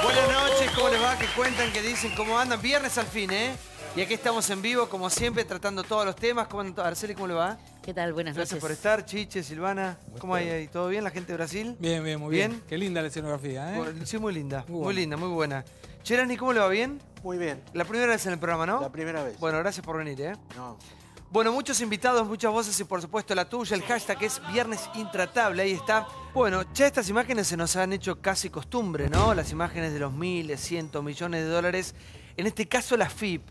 Buenas noches, ¿cómo les va? ¿Qué cuentan? ¿Qué dicen? ¿Cómo andan? Viernes al fin, ¿eh? Y aquí estamos en vivo, como siempre, tratando todos los temas. ¿Cómo andan? Araceli, ¿cómo le va? ¿Qué tal? Buenas noches. Gracias por estar. Chiche, Silvana, ¿cómo hay ahí? ¿Todo bien? ¿La gente de Brasil? Bien, bien, muy bien. Qué linda la escenografía, ¿eh? Bueno, sí, muy linda. Muy Muy buena. linda, muy buena. Cherani, ¿cómo le va? ¿Bien? Muy bien, La primera vez en el programa, ¿no? la primera vez. Bueno, gracias por venir, ¿eh? No. Bueno, muchos invitados, muchas voces y por supuesto la tuya. El hashtag es Viernes Intratable, ahí está. Bueno, ya estas imágenes se nos han hecho casi costumbre, ¿no? Las imágenes de los miles, cientos, millones de dólares. En este caso la FIP.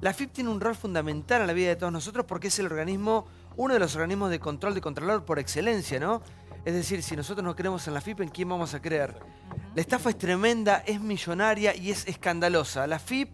La FIP tiene un rol fundamental en la vida de todos nosotros porque es el organismo, uno de los organismos de control de Contralor por excelencia, ¿no? Es decir, si nosotros no creemos en la FIP, ¿en quién vamos a creer? La estafa es tremenda, es millonaria y es escandalosa. La FIP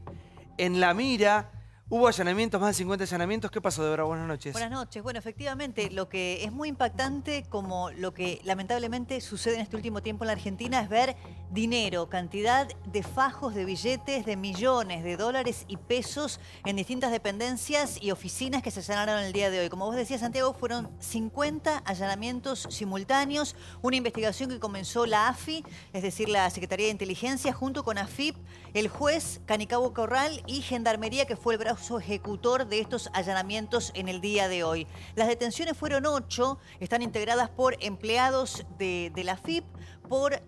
en la mira. Hubo allanamientos, más de 50 allanamientos. ¿Qué pasó, Débora? Buenas noches. Buenas noches. Bueno, efectivamente, lo que es muy impactante, como lo que lamentablemente sucede en este último tiempo en la Argentina, es ver dinero, cantidad de fajos de billetes de millones de dólares y pesos en distintas dependencias y oficinas que se allanaron el día de hoy. Como vos decías, Santiago, fueron 50 allanamientos simultáneos, una investigación que comenzó la AFI, es decir, la Secretaría de Inteligencia, junto con AFIP, el juez Canicabo Corral y Gendarmería, que fue el brazo ejecutor de estos allanamientos en el día de hoy. Las detenciones fueron 8, están integradas por empleados de la FIP, por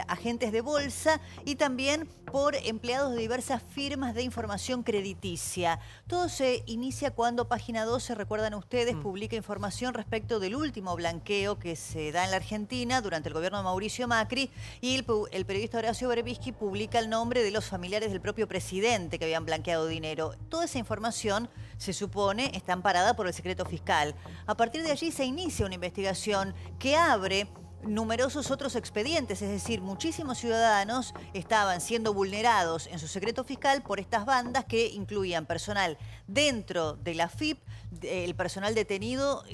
agentes de bolsa y también por empleados de diversas firmas de información crediticia. Todo se inicia cuando Página 12, recuerdan ustedes, publica información respecto del último blanqueo que se da en la Argentina durante el gobierno de Mauricio Macri, y el periodista Horacio Berbisky publica el nombre de los familiares del propio presidente que habían blanqueado dinero. Toda esa información, se supone, está amparada por el secreto fiscal. A partir de allí se inicia una investigación que abre numerosos otros expedientes, es decir, muchísimos ciudadanos estaban siendo vulnerados en su secreto fiscal por estas bandas que incluían personal dentro de la FIP. El personal detenido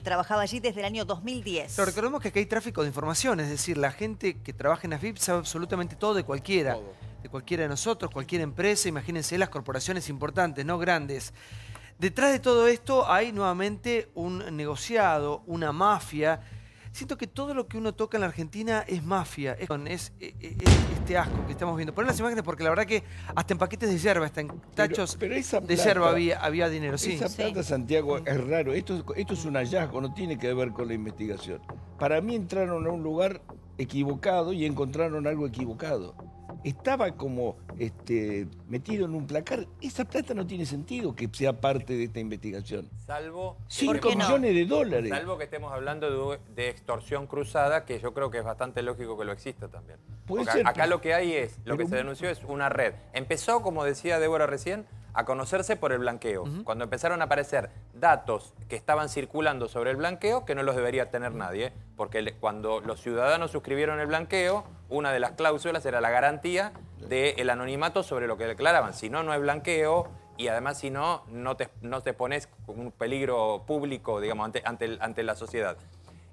trabajaba allí desde el año 2010. Pero recordemos que aquí hay tráfico de información, es decir, la gente que trabaja en la FIP sabe absolutamente todo de cualquiera. Todo. De cualquiera de nosotros, cualquier empresa, imagínense las corporaciones importantes, no grandes. Detrás de todo esto hay nuevamente un negociado, una mafia. Siento que todo lo que uno toca en la Argentina es mafia, es este asco que estamos viendo. Ponen las imágenes porque la verdad que hasta en paquetes de yerba, hasta en tachos pero esa plata, de yerba había dinero. Sí. Esa plata, Santiago, es raro. Esto es un hallazgo, no tiene que ver con la investigación. Para mí entraron a un lugar equivocado y encontraron algo equivocado. Estaba como metido en un placar. Esa plata no tiene sentido que sea parte de esta investigación. Salvo 5 millones de dólares. Salvo que estemos hablando de extorsión cruzada, que yo creo que es bastante lógico que lo exista también. Acá lo que hay es, lo que se denunció es una red. Empezó, como decía Débora recién, a conocerse por el blanqueo. Cuando empezaron a aparecer datos que estaban circulando sobre el blanqueo, que no los debería tener nadie, porque cuando los ciudadanos suscribieron el blanqueo, una de las cláusulas era la garantía del anonimato sobre lo que declaraban. Si no, no es blanqueo, y además si no, no te pones con un peligro público, digamos, ante la sociedad.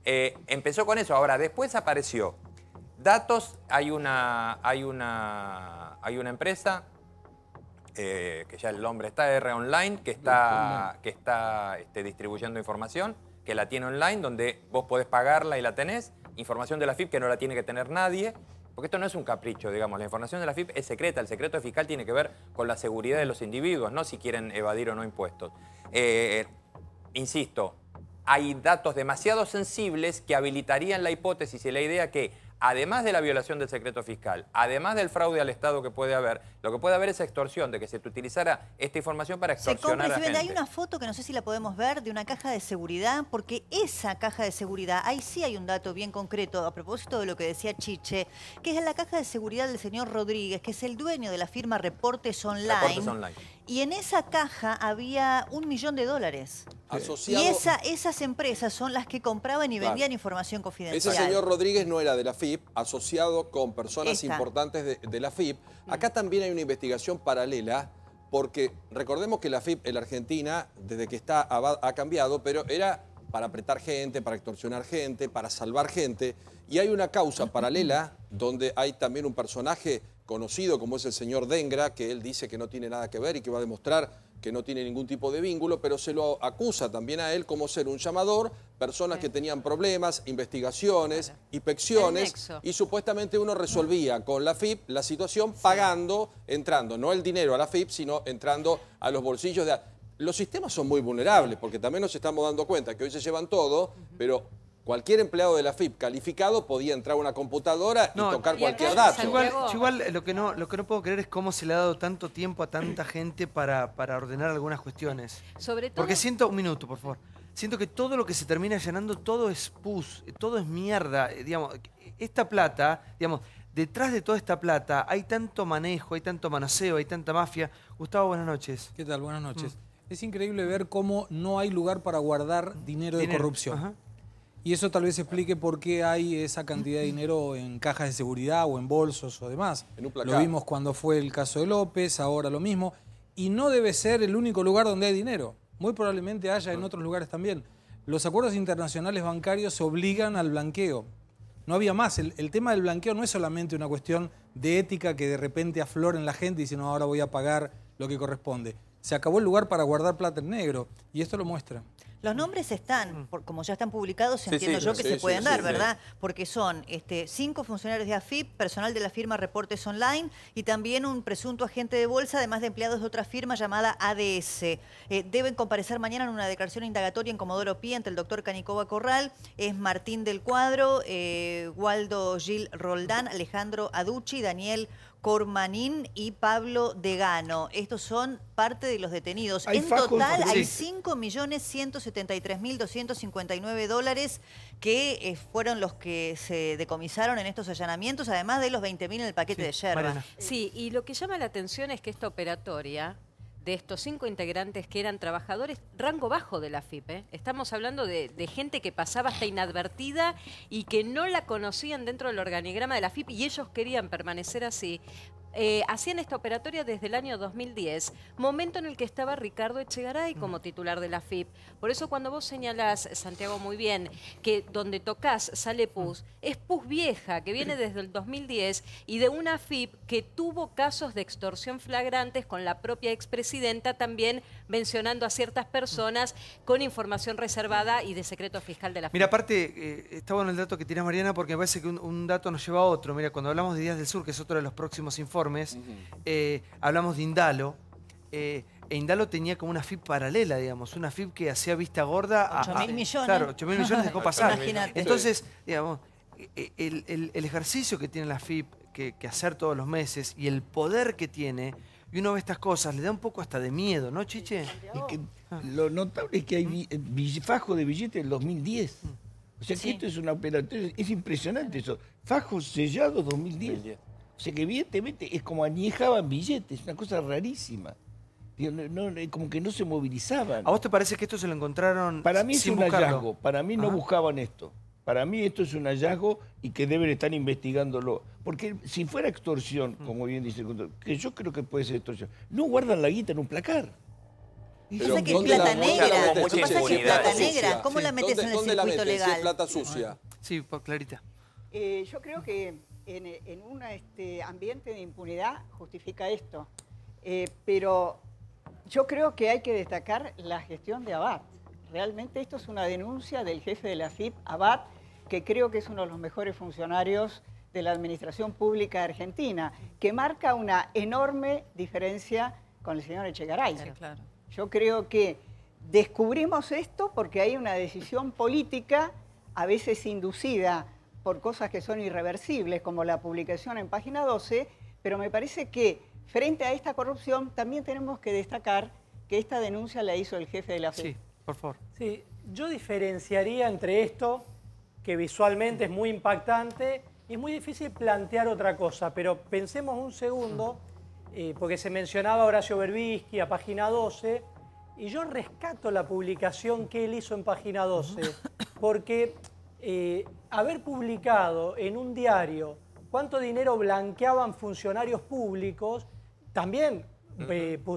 Empezó con eso. Ahora, después apareció datos, hay una empresa que ya el nombre está, R Online, que está distribuyendo información, que la tiene online, donde vos podés pagarla y la tenés. Información de la FIP que no la tiene que tener nadie, porque esto no es un capricho, digamos. La información de la FIP es secreta. El secreto fiscal tiene que ver con la seguridad de los individuos, no si quieren evadir o no impuestos. Insisto, hay datos demasiado sensibles que habilitarían la hipótesis y la idea que, además de la violación del secreto fiscal, además del fraude al Estado que puede haber, lo que puede haber es extorsión, de que se utilizara esta información para extorsionar a gente. Hay una foto que no sé si la podemos ver de una caja de seguridad, porque esa caja de seguridad, ahí sí hay un dato bien concreto a propósito de lo que decía Chiche, que es la caja de seguridad del señor Rodríguez, que es el dueño de la firma Reportes Online. Reportes Online. Y en esa caja había $1 millón. Asociado... Y esas empresas son las que compraban y vendían información confidencial. Ese señor Rodríguez no era de la FIP, asociado con personas importantes de la FIP. Acá también hay una investigación paralela, porque recordemos que la FIP en la Argentina, desde que está, ha cambiado, pero era para apretar gente, para extorsionar gente, para salvar gente. Y hay una causa paralela donde hay también un personaje conocido como es el señor Dengra, que él dice que no tiene nada que ver y que va a demostrar que no tiene ningún tipo de vínculo, pero se lo acusa también a él como ser un llamador, personas que tenían problemas, investigaciones, inspecciones, y supuestamente uno resolvía con la AFIP la situación pagando, entrando, no el dinero a la AFIP, sino entrando a los bolsillos de... Los sistemas son muy vulnerables, porque también nos estamos dando cuenta que hoy se llevan todo, pero cualquier empleado de la AFIP calificado podía entrar a una computadora y tocar cualquier dato. Igual lo que no puedo creer es cómo se le ha dado tanto tiempo a tanta gente para ordenar algunas cuestiones. Sobre todo... Porque siento, un minuto, por favor. Siento que todo lo que se termina allanando, todo es pus, todo es mierda. Digamos, esta plata, digamos, detrás de toda esta plata hay tanto manejo, hay tanto manoseo, hay tanta mafia. Gustavo, buenas noches. ¿Qué tal? Buenas noches. Es increíble ver cómo no hay lugar para guardar dinero de corrupción. Ajá. Y eso tal vez explique por qué hay esa cantidad de dinero en cajas de seguridad o en bolsos o demás. En un placar. Lo vimos cuando fue el caso de López, ahora lo mismo. Y no debe ser el único lugar donde hay dinero. Muy probablemente haya en otros lugares también. Los acuerdos internacionales bancarios obligan al blanqueo. No había más. El tema del blanqueo no es solamente una cuestión de ética que de repente aflora en la gente y dice, no, ahora voy a pagar lo que corresponde. Se acabó el lugar para guardar plata en negro y esto lo muestra. Los nombres están, como ya están publicados, entiendo yo que se pueden dar, ¿verdad? Porque son 5 funcionarios de AFIP, personal de la firma Reportes Online y también un presunto agente de bolsa, además de empleados de otra firma llamada ADS. Deben comparecer mañana en una declaración indagatoria en Comodoro Pi ante el doctor Canicoba Corral. Es Martín del Cuadro, Waldo Gil Roldán, Alejandro Aducci, Daniel Cormanín y Pablo Degano. Estos son parte de los detenidos. En total hay $5.173.259 que fueron los que se decomisaron en estos allanamientos, además de los 20.000 en el paquete de yerba. Mariana. Sí, y lo que llama la atención es que esta operatoria de estos 5 integrantes que eran trabajadores, rango bajo de la AFIP, estamos hablando de gente que pasaba hasta inadvertida y que no la conocían dentro del organigrama de la AFIP y ellos querían permanecer así. Hacían esta operatoria desde el año 2010, momento en el que estaba Ricardo Echegaray como titular de la AFIP. Por eso cuando vos señalás, Santiago, muy bien, que donde tocas sale pus, es pus vieja, que viene desde el 2010 y de una AFIP que tuvo casos de extorsión flagrantes con la propia expresidenta también mencionando a ciertas personas con información reservada y de secreto fiscal de la AFIP. Mira, aparte, está bueno el dato que tirás, Mariana, porque me parece que un dato nos lleva a otro. Mira, cuando hablamos de Días del Sur, que es otro de los próximos informes, hablamos de Indalo. Indalo tenía como una FIP paralela, digamos, una FIP que hacía vista gorda a 8.000 millones. Claro, 8.000 millones dejó pasar. Imagínate. Entonces, digamos, el ejercicio que tiene la FIP que hacer todos los meses y el poder que tiene, y uno ve estas cosas, le da un poco hasta de miedo, ¿no, Chiche? Es que lo notable es que hay fajo de billetes del 2010. O sea que esto es una operación, es impresionante eso. Fajos sellados 2010. O sea que evidentemente es como añejaban billetes, una cosa rarísima. Como que no se movilizaban. ¿A vos te parece que esto se lo encontraron Para mí es sin un buscarlo? hallazgo, para mí no buscaban esto. Para mí esto es un hallazgo y que deben estar investigándolo. Porque si fuera extorsión, como bien dice el control, que yo creo que puede ser extorsión, no guardan la guita en un placar. Pasa que es plata negra. Pasa que es plata negra. ¿Cómo la metes en el circuito legal? Si es plata sucia. Sí, Clarita. Yo creo que en un ambiente de impunidad justifica esto. Pero yo creo que hay que destacar la gestión de Abad. Realmente esto es una denuncia del jefe de la AFIP, Abad, que creo que es uno de los mejores funcionarios de la administración pública argentina, que marca una enorme diferencia con el señor Echegaray. Sí, claro. Yo creo que descubrimos esto porque hay una decisión política, a veces inducida por cosas que son irreversibles, como la publicación en Página 12, pero me parece que frente a esta corrupción también tenemos que destacar que esta denuncia la hizo el jefe de la AFIP. Sí, por favor. Sí, yo diferenciaría entre esto, que visualmente es muy impactante, y es muy difícil plantear otra cosa, pero pensemos un segundo, porque se mencionaba a Horacio Berbisky, a Página 12, y yo rescato la publicación que él hizo en Página 12, porque haber publicado en un diario cuánto dinero blanqueaban funcionarios públicos, también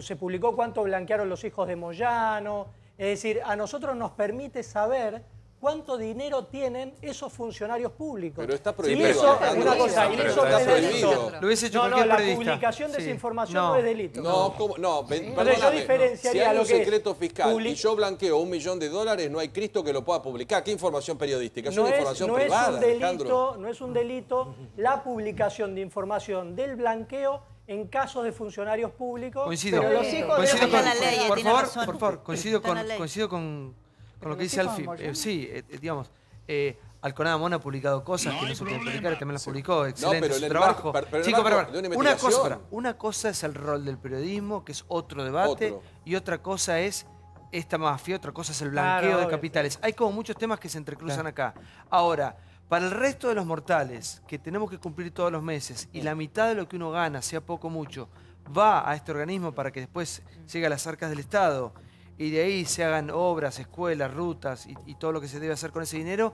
se publicó cuánto blanquearon los hijos de Moyano. Es decir, a nosotros nos permite saber cuánto dinero tienen esos funcionarios públicos. Pero está prohibido. Y eso es una cosa, y eso está es delito. prohibido. Lo hubiese hecho No, cualquier la periodista. publicación de esa información no es delito. No, ¿cómo? No, Entonces perdóname. yo diferenciaría Si hay lo un que es secreto fiscal y yo blanqueo $1 millón, no hay Cristo que lo pueda publicar. ¿Qué información periodística? Es una información privada, Alejandro. No es un delito la publicación de información del blanqueo en casos de funcionarios públicos. Coincido. Pero los hijos Coincido de con, la ley, por tiene favor, razón. por favor, coincido Está en la ley. coincido con lo que los dice hijos Alfie. de Moyano. Sí, digamos, Alconada Mona ha publicado cosas que no se pueden publicar, y también las publicó, excelente pero su en el trabajo. marco- pero en el Chicos, marco de una investigación. una cosa es el rol del periodismo, que es otro debate, Otro. y otra cosa es esta mafia, otra cosa es el Claro, blanqueo de obvio, capitales. Hay como muchos temas que se entrecruzan acá. Ahora, para el resto de los mortales, que tenemos que cumplir todos los meses, y la mitad de lo que uno gana, sea poco o mucho, va a este organismo para que después llegue a las arcas del Estado, y de ahí se hagan obras, escuelas, rutas, y todo lo que se debe hacer con ese dinero,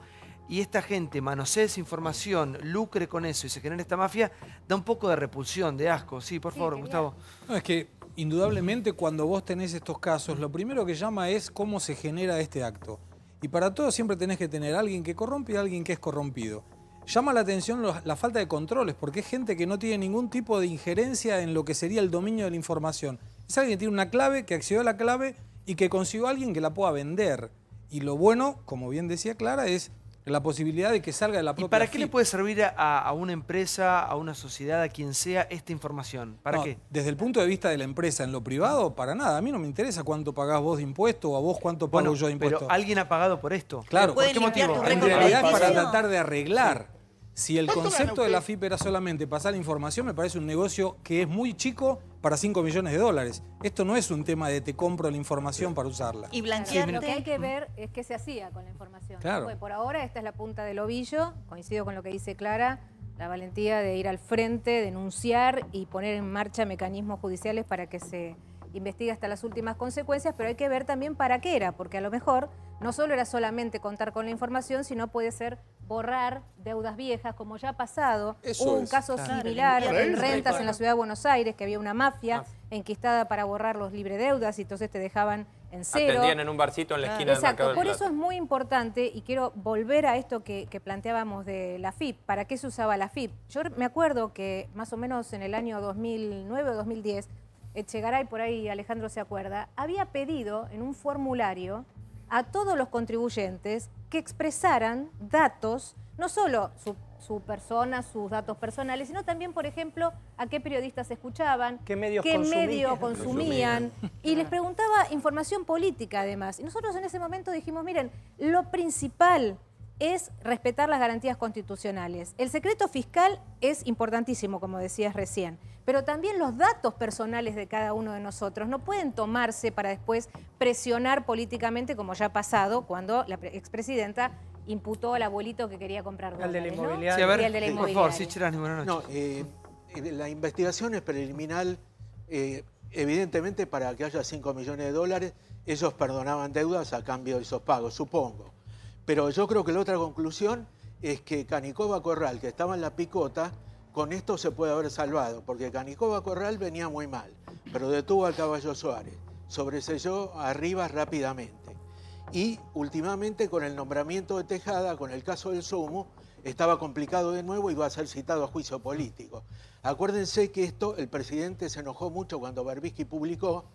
y esta gente manosee esa información, lucre con eso y se genera esta mafia, da un poco de repulsión, de asco. Sí, por favor, Gustavo. No, es que indudablemente cuando vos tenés estos casos, lo primero que llama es cómo se genera este acto. Y para todo siempre tenés que tener a alguien que corrompe y a alguien que es corrompido. Llama la atención la falta de controles, porque es gente que no tiene ningún tipo de injerencia en lo que sería el dominio de la información. Es alguien que tiene una clave, que accedió a la clave y que consiguió a alguien que la pueda vender. Y lo bueno, como bien decía Clara, es la posibilidad de que salga de la propia ¿Y para qué le FIP. puede servir a una empresa, a una sociedad, a quien sea, esta información? ¿Para No, qué? Desde el punto de vista de la empresa, en lo privado, para nada. A mí no me interesa cuánto pagás vos de impuesto o a vos cuánto pago Bueno, yo de impuesto. pero alguien ha pagado por esto. Claro, Puede ¿por qué limpiar motivo? tu en récord realidad es para crediticio. tratar de arreglar. Si el ¿Cuánto concepto gana de la usted? FIP era solamente pasar información, me parece un negocio que es muy chico para $5 millones. Esto no es un tema de te compro la información para usarla. Y Lo blanquearte. que hay que ver es qué se hacía con la información. Claro. Porque por ahora esta es la punta del ovillo, coincido con lo que dice Clara, la valentía de ir al frente, denunciar y poner en marcha mecanismos judiciales para que se investigue hasta las últimas consecuencias, pero hay que ver también para qué era, porque a lo mejor no solo era solamente contar con la información, sino puede ser borrar deudas viejas, como ya ha pasado. Eso Hubo un es. caso Claro, similar limpiar en el rentas récord. en la ciudad de Buenos Aires, que había una mafia enquistada para borrar los libre deudas y entonces te dejaban en cero. Atendían en un barcito en la esquina del Mercado Exacto, del por Plata. eso es muy importante y quiero volver a esto que planteábamos de la FIP. ¿Para qué se usaba la FIP? Yo me acuerdo que más o menos en el año 2009 o 2010, Echegaray, por ahí Alejandro se acuerda, había pedido en un formulario a todos los contribuyentes que expresaran datos, no solo su persona, sus datos personales, sino también, por ejemplo, a qué periodistas escuchaban, ¿Qué medios medio consumían? consumían, y les preguntaba información política además. Y nosotros en ese momento dijimos, miren, lo principal es respetar las garantías constitucionales. El secreto fiscal es importantísimo, como decías recién, pero también los datos personales de cada uno de nosotros no pueden tomarse para después presionar políticamente, como ya ha pasado cuando la expresidenta imputó al abuelito que quería comprar Al de la dólares, ¿no? inmobiliaria. Sí, a ver, Y el de la por favor, inmobiliaria. sí, Cherani, buenas No, noches. la investigación es preliminar. Evidentemente, para que haya $5 millones, ellos perdonaban deudas a cambio de esos pagos, supongo. Pero yo creo que la otra conclusión es que Canicova Corral, que estaba en la picota, con esto se puede haber salvado, porque Canicova Corral venía muy mal, pero detuvo al Caballo Suárez, sobreselló a Rivas rápidamente. Y últimamente con el nombramiento de Tejada, con el caso del Sumo, estaba complicado de nuevo y va a ser citado a juicio político. Acuérdense que esto, el presidente se enojó mucho cuando Berbisky publicó,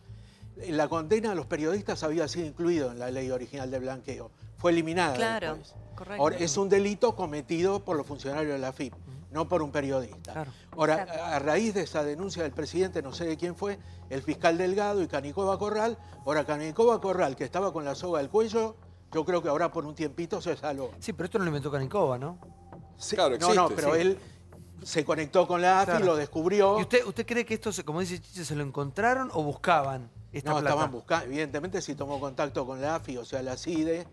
la condena a los periodistas había sido incluido en la ley original de blanqueo, fue eliminada Claro, después. correcto. Ahora, es un delito cometido por los funcionarios de la FIP, no por un periodista. Claro. Ahora, Exacto. a raíz de esa denuncia del presidente, no sé de quién fue, el fiscal Delgado y Canicova Corral, ahora Canicova Corral, que estaba con la soga al cuello, yo creo que ahora por un tiempito se salvó. Sí, pero esto no lo inventó Canicova, ¿no? Sí, Claro, no, no, existe, pero sí. él se conectó con la AFI, Claro. lo descubrió. ¿Y usted cree que esto, como dice Chiche, se lo encontraron o buscaban esta No, plata? estaban buscando, evidentemente si tomó contacto con la AFI, o sea, la CIDE,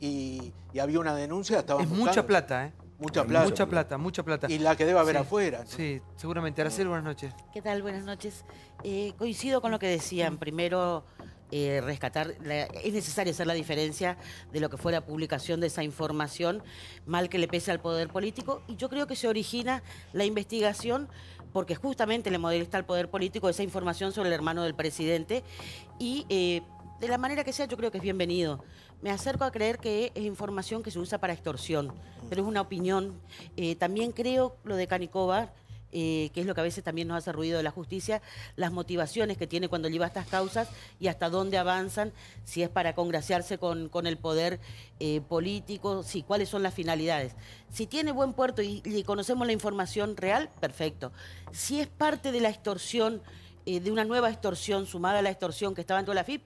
y había una denuncia, estaban Es buscando. mucha plata, ¿eh? Mucha plata. Mucha plata, mucha plata. Y la que debe haber Sí, afuera, ¿no? Sí, seguramente. Araceli, buenas noches. ¿Qué tal? Buenas noches. Coincido con lo que decían. Primero, rescatar, es necesario hacer la diferencia de lo que fue la publicación de esa información, mal que le pese al poder político, y yo creo que se origina la investigación porque justamente le molesta al poder político esa información sobre el hermano del presidente y de la manera que sea, yo creo que es bienvenido. Me acerco a creer que es información que se usa para extorsión, pero es una opinión. También creo lo de Canicova, que es lo que a veces también nos hace ruido de la justicia, las motivaciones que tiene cuando lleva estas causas y hasta dónde avanzan, si es para congraciarse con el poder político, sí, cuáles son las finalidades. Si tiene buen puerto y conocemos la información real, perfecto. Si es parte de la extorsión, de una nueva extorsión sumada a la extorsión que estaba dentro de la FIP,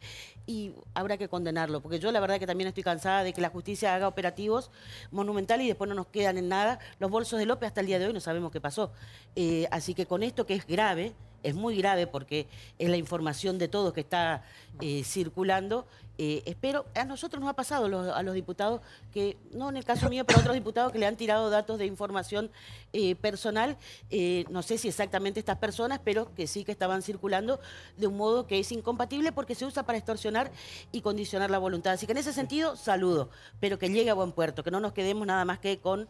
y habrá que condenarlo, porque yo la verdad que también estoy cansada de que la justicia haga operativos monumentales y después no nos quedan en nada. Los bolsos de López hasta el día de hoy no sabemos qué pasó. Así que con esto, que es grave, es muy grave porque es la información de todos que está circulando, espero, a nosotros nos ha pasado a los diputados, que no en el caso mío, pero a otros diputados que le han tirado datos de información personal, no sé si exactamente estas personas, pero que sí que estaban circulando de un modo que es incompatible porque se usa para extorsionar y condicionar la voluntad. Así que en ese sentido, saludo, pero que llegue a buen puerto, que no nos quedemos nada más que con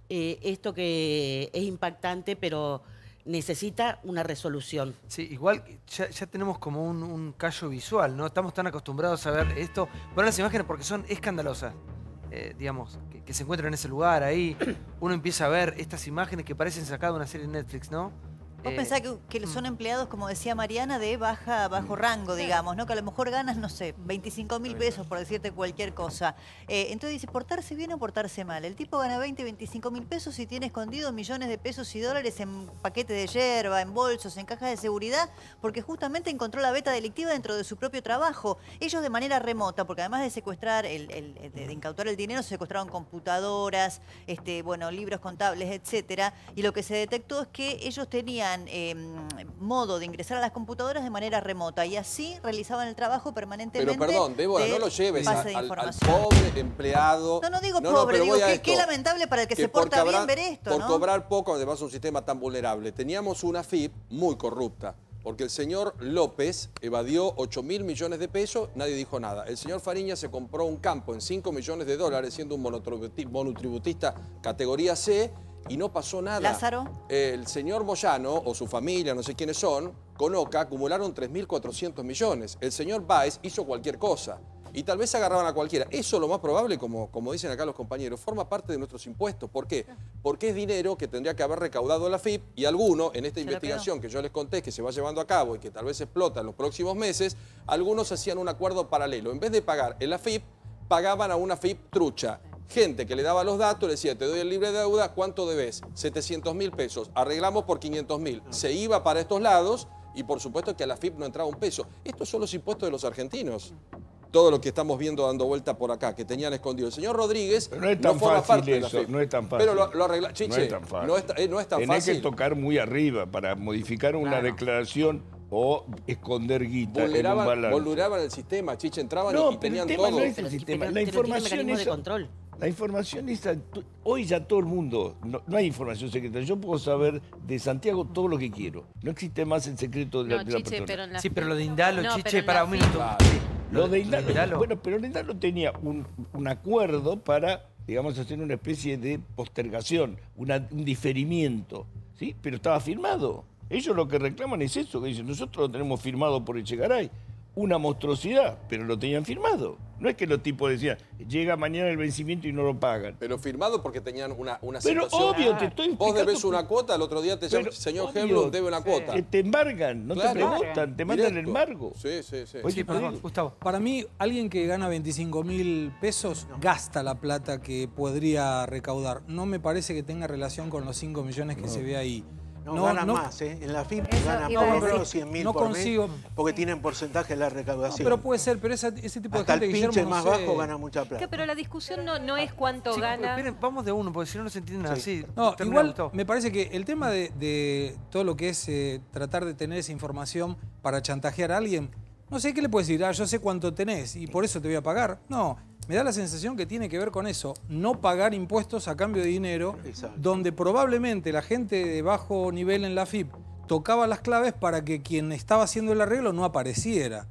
esto que es impactante, pero necesita una resolución. Sí, igual ya tenemos como un callo visual, ¿no? Estamos tan acostumbrados a ver esto, poner las imágenes porque son escandalosas, digamos, que se encuentran en ese lugar, ahí uno empieza a ver estas imágenes que parecen sacadas de una serie de Netflix, ¿no? Vos pensás que son empleados, como decía Mariana, de bajo rango, digamos, ¿no? Que a lo mejor ganas, no sé, 25.000 pesos, por decirte cualquier cosa. Entonces dice, ¿portarse bien o portarse mal? El tipo gana 25.000 pesos y tiene escondido millones de pesos y dólares en paquetes de yerba, en bolsos, en cajas de seguridad, porque justamente encontró la beta delictiva dentro de su propio trabajo. Ellos de manera remota, porque además de secuestrar, de incautar el dinero, secuestraron computadoras, bueno, libros contables, etcétera. Y lo que se detectó es que ellos tenían modo de ingresar a las computadoras de manera remota y así realizaban el trabajo permanentemente. Pero perdón, Débora, no lo lleves al pobre empleado. No digo pobre, digo que qué lamentable para el que se porta bien ver esto, por ¿no? cobrar poco, además un sistema tan vulnerable. Teníamos una FIP muy corrupta, porque el señor López evadió 8.000 millones de pesos, nadie dijo nada. El señor Fariña se compró un campo en 5 millones de dólares, siendo un monotributista categoría C, y no pasó nada. Lázaro. El señor Moyano, o su familia, no sé quiénes son, con OCA acumularon 3.400 millones. El señor Báez hizo cualquier cosa. Y tal vez agarraban a cualquiera. Eso lo más probable, como dicen acá los compañeros, forma parte de nuestros impuestos. ¿Por qué? Porque es dinero que tendría que haber recaudado la FIP y alguno, en esta investigación que yo les conté que se va llevando a cabo y que tal vez explota en los próximos meses, algunos hacían un acuerdo paralelo. En vez de pagar en la FIP, pagaban a una FIP trucha. Gente que le daba los datos, le decía, te doy el libre de deuda, ¿cuánto debes? 700.000 pesos, arreglamos por 500.000. Se iba para estos lados y por supuesto que a la FIP no entraba un peso. Estos son los impuestos de los argentinos. Todo lo que estamos viendo dando vuelta por acá, que tenían escondido. El señor Rodríguez pero no es tan fácil eso, no es tan fácil. Pero lo arregla, Chiche, no es tan fácil. No es tan Tenés fácil. que tocar muy arriba para modificar una declaración o esconder guita en un balance. Vulneraban el sistema, Chiche, entraban y tenían todo. No es el sistema. La información es... de control. La información esa, hoy ya todo el mundo, no hay información secreta. Yo puedo saber de Santiago todo lo que quiero. No existe más el secreto de la persona. Sí, pero lo de Indalo, Chiche, para un minuto. Lo de Indalo, bueno, pero Indalo tenía un acuerdo para, digamos, hacer una especie de postergación, un diferimiento, ¿sí? Pero estaba firmado. Ellos lo que reclaman es eso, que dicen, nosotros lo tenemos firmado por Echegaray. Una monstruosidad, pero lo tenían firmado. No es que los tipos decían, llega mañana el vencimiento y no lo pagan. Pero firmado porque tenían una pero situación. Obvio, te estoy explicando. Vos debes una cuota, el otro día señor Heblum debe una cuota. Te embargan, no te preguntan, te mandan el embargo. Sí. Sí, perdón, Gustavo. Para mí, alguien que gana 25.000 pesos gasta la plata que podría recaudar. No me parece que tenga relación con los 5 millones que se ve ahí. No, ganan más, ¿eh? En la FIP ganan más o menos 100.000 por mes, porque tienen porcentaje de la recaudación. Pero puede ser, pero ese tipo de hasta gente, el pinche Guillermo, más bajo gana mucha plata. Pero la discusión no es cuánto gana. Esperen, vamos de uno, porque si no, no se entiende nada. Sí, no, igual me parece que el tema de todo lo que es tratar de tener esa información para chantajear a alguien, no sé qué le puedes decir, yo sé cuánto tenés y por eso te voy a pagar. No, me da la sensación que tiene que ver con eso, no pagar impuestos a cambio de dinero, donde probablemente la gente de bajo nivel en la FIP tocaba las claves para que quien estaba haciendo el arreglo no apareciera.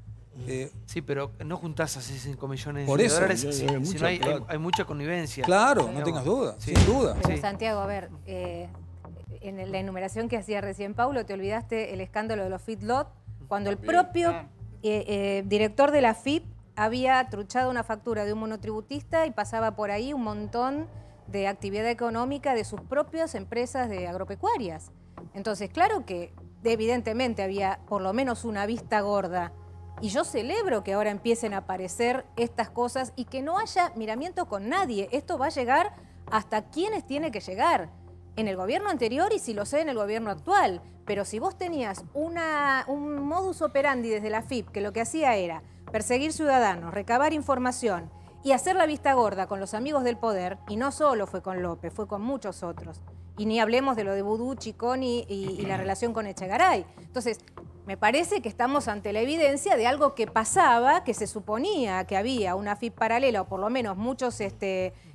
Sí, pero no juntás así 5 millones por de eso, dólares, si no hay mucha connivencia. Claro, no tengas duda, sin duda. Pero Santiago, a ver, en la enumeración que hacía recién Paulo, te olvidaste el escándalo de los feedlot, cuando el propio director de la FIP había truchado una factura de un monotributista y pasaba por ahí un montón de actividad económica de sus propias empresas de agropecuarias. Entonces, claro que evidentemente había por lo menos una vista gorda. Y yo celebro que ahora empiecen a aparecer estas cosas y que no haya miramiento con nadie. Esto va a llegar hasta quienes tiene que llegar. En el gobierno anterior y si lo sé en el gobierno actual. Pero si vos tenías un modus operandi desde la AFIP que lo que hacía era perseguir ciudadanos, recabar información y hacer la vista gorda con los amigos del poder, y no solo fue con López, fue con muchos otros. Y ni hablemos de lo de Vudú, Chicón y la relación con Echegaray. Entonces, me parece que estamos ante la evidencia de algo que pasaba, que se suponía que había una AFIP paralela, o por lo menos muchos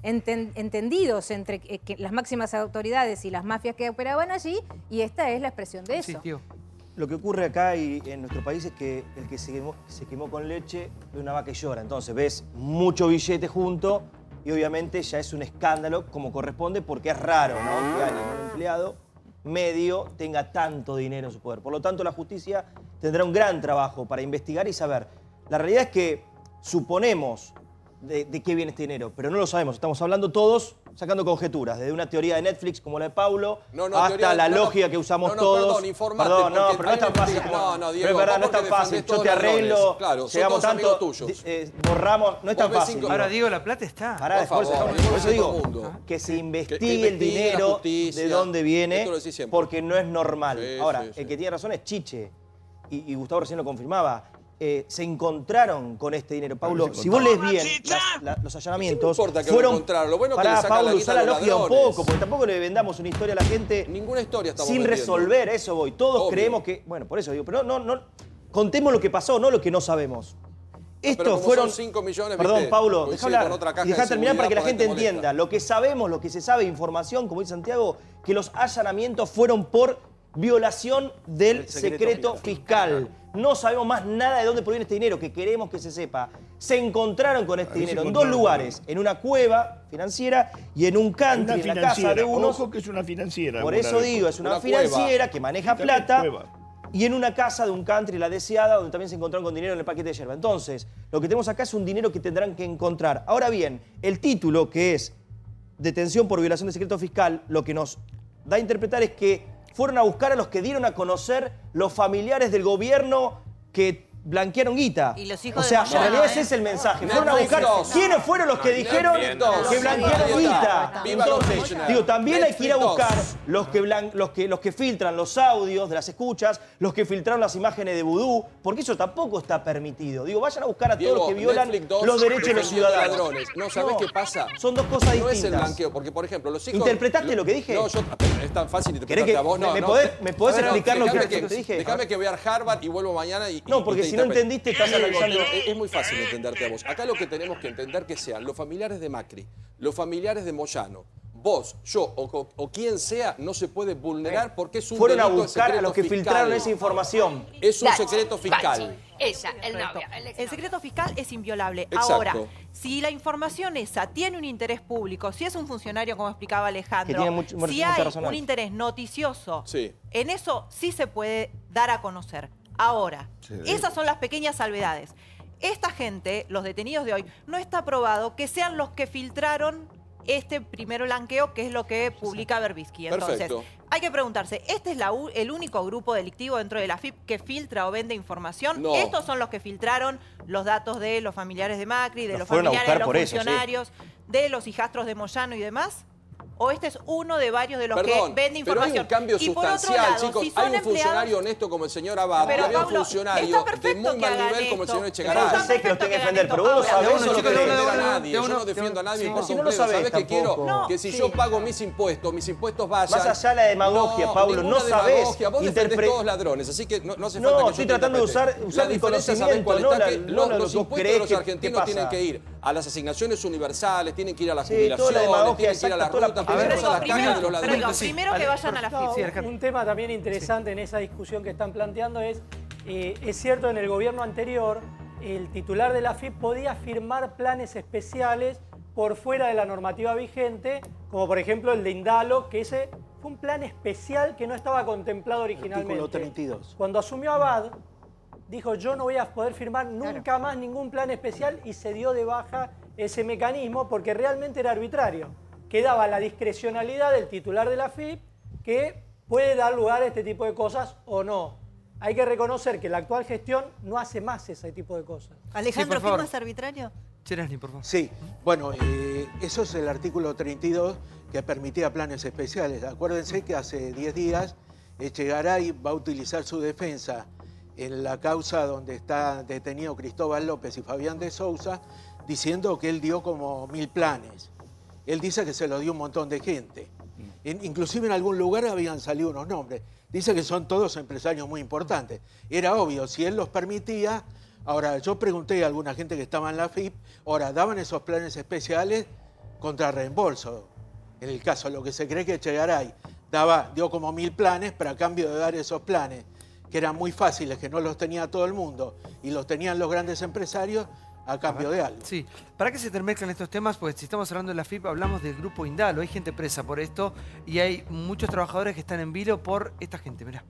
entendidos entre las máximas autoridades y las mafias que operaban allí, y esta es la expresión de eso. Sí, tío. Lo que ocurre acá y en nuestro país es que el que se quemó con leche ve una vaca y llora. Entonces ves mucho billete junto y obviamente ya es un escándalo como corresponde porque es raro, ¿no?, que alguien, un empleado medio, tenga tanto dinero en su poder. Por lo tanto, la justicia tendrá un gran trabajo para investigar y saber. La realidad es que suponemos de qué viene este dinero, pero no lo sabemos. Estamos hablando todos sacando conjeturas, desde una teoría de Netflix como la de Paulo, hasta la lógica que usamos todos. Perdón, informate. Perdón, no, pero no es tan fácil. No, Diego, es verdad, no es tan fácil. Yo te arreglo, claro, llegamos tanto, borramos, no es tan fácil. Ahora, Diego, la plata está. Pará, por eso digo, que se investigue el dinero, de dónde viene, porque no es normal. Ahora, el que tiene razón es Chiche, y Gustavo recién lo confirmaba. Se encontraron con este dinero. Paulo, si vos lees bien los allanamientos, no importa que fueron... lo encontraron. Lo bueno es que pará, le sacan Paulo, la guita usá la a los lógica un ladrones. poco, porque tampoco le vendamos una historia a la gente... Ninguna historia estamos sin vendiendo. resolver, eso voy. Todos creemos que... Bueno, por eso digo, pero no contemos lo que pasó, no lo que no sabemos. Estos fueron... Son 5 millones, Perdón, ¿viste? Paulo, Coincide dejá con hablar. otra caja Y dejá de terminar para que la seguridad, gente por ahí te entienda. molesta. Lo que sabemos, lo que se sabe, información, como dice Santiago, que los allanamientos fueron por violación del secreto fiscal. No sabemos más nada de dónde proviene este dinero, que queremos que se sepa. Se encontraron con este dinero en dos lugares, en una cueva financiera y en un country, en la casa de unos. Ojo que es una financiera. Por eso digo, es una financiera que maneja plata. Y en una casa de un country, la Deseada, donde también se encontraron con dinero en el paquete de yerba. Entonces, lo que tenemos acá es un dinero que tendrán que encontrar. Ahora bien, el título, que es detención por violación del secreto fiscal, lo que nos da a interpretar es que fueron a buscar a los que dieron a conocer los familiares del gobierno que blanquearon guita. Y los hijos o sea, de Moyano, en realidad ese es el mensaje. Fueron a buscar quiénes fueron los que dijeron que blanquearon guita. Entonces, digo, también hay que ir a buscar los que filtran los audios de las escuchas, los que filtraron las imágenes de Vudú, porque eso tampoco está permitido. Digo, vayan a buscar a todos los que violan los derechos de los ciudadanos. No, ¿sabés qué pasa? Son dos cosas distintas. No es el blanqueo, porque por ejemplo, los hijos... ¿Interpretaste lo que dije? No, es tan fácil interpretarte a vos. No, ¿Me podés explicar lo que te dije? Déjame que vea Harvard y vuelvo mañana y... No, porque si no entendiste, estás analizando. Es muy fácil entenderte a vos. Acá lo que tenemos que entender que sean los familiares de Macri, los familiares de Moyano, vos, yo o quien sea, no se puede vulnerar porque es un fueron a delito de buscar a los que secreto filtraron fiscal. esa información. Es un secreto fiscal. Ella, el novio. El secreto fiscal es inviolable. Exacto. Ahora, si la información esa tiene un interés público, si es un funcionario, como explicaba Alejandro, si hay un interés noticioso, en eso sí se puede dar a conocer. Ahora, esas son las pequeñas salvedades. Esta gente, los detenidos de hoy, no está probado que sean los que filtraron este primer blanqueo, que es lo que publica Berbisky. Entonces, hay que preguntarse, ¿este es el único grupo delictivo dentro de la AFIP que filtra o vende información? No. ¿Estos son los que filtraron los datos de los familiares de Macri, de los familiares de los funcionarios, de los hijastros de Moyano y demás? ¿O este es uno de varios de los que vende información? Pero hay un cambio sustancial, chicos. Si hay un funcionario honesto como el señor Abad, y había un funcionario de muy mal nivel como el señor Echegaray. Yo sé que los tengo que defender, pero vos lo sabés. Yo no quiero defender a nadie, yo no defiendo a nadie. Si no lo sabés qué quiero? Que si yo pago mis impuestos vayan... Más allá de la demagogia, Pablo, no sabés. Vos defendés todos ladrones, así que no hace falta que yo... No, estoy tratando de usar mi conocimiento, los impuestos de los argentinos tienen que ir a las asignaciones universales, tienen que ir a las jubilaciones, tienen que ir a las rutas, primero a las cajas de los ladrones. Primero que vayan a la FIP. Un tema también interesante en esa discusión que están planteando es cierto, en el gobierno anterior, el titular de la FIP podía firmar planes especiales por fuera de la normativa vigente, como por ejemplo el de Indalo, que ese fue un plan especial que no estaba contemplado originalmente. Artículo 32. Cuando asumió Abad, dijo yo no voy a poder firmar nunca más ningún plan especial y se dio de baja ese mecanismo porque realmente era arbitrario. Quedaba la discrecionalidad del titular de la AFIP que puede dar lugar a este tipo de cosas o no. Hay que reconocer que la actual gestión no hace más ese tipo de cosas. Alejandro, sí, ¿firmas arbitrario? Cherasny, por favor. Sí, bueno, eso es el artículo 32 que permitía planes especiales. Acuérdense que hace 10 días Echegaray va a utilizar su defensa en la causa donde está detenido Cristóbal López y Fabián de Sousa, diciendo que él dio como 1000 planes. Él dice que se lo dio un montón de gente. Inclusive en algún lugar habían salido unos nombres. Dice que son todos empresarios muy importantes. Era obvio, si él los permitía. Ahora, yo pregunté a alguna gente que estaba en la AFIP, ahora, ¿daban esos planes especiales contra reembolso? En el caso, lo que se cree que Echegaray dio como 1000 planes, pero a cambio de dar esos planes, que eran muy fáciles, que no los tenía todo el mundo, y los tenían los grandes empresarios, a cambio de algo. Sí, para que se intermezclan estos temas, pues si estamos hablando de la FIP, hablamos del grupo Indalo, hay gente presa por esto, y hay muchos trabajadores que están en vilo por esta gente, mirá.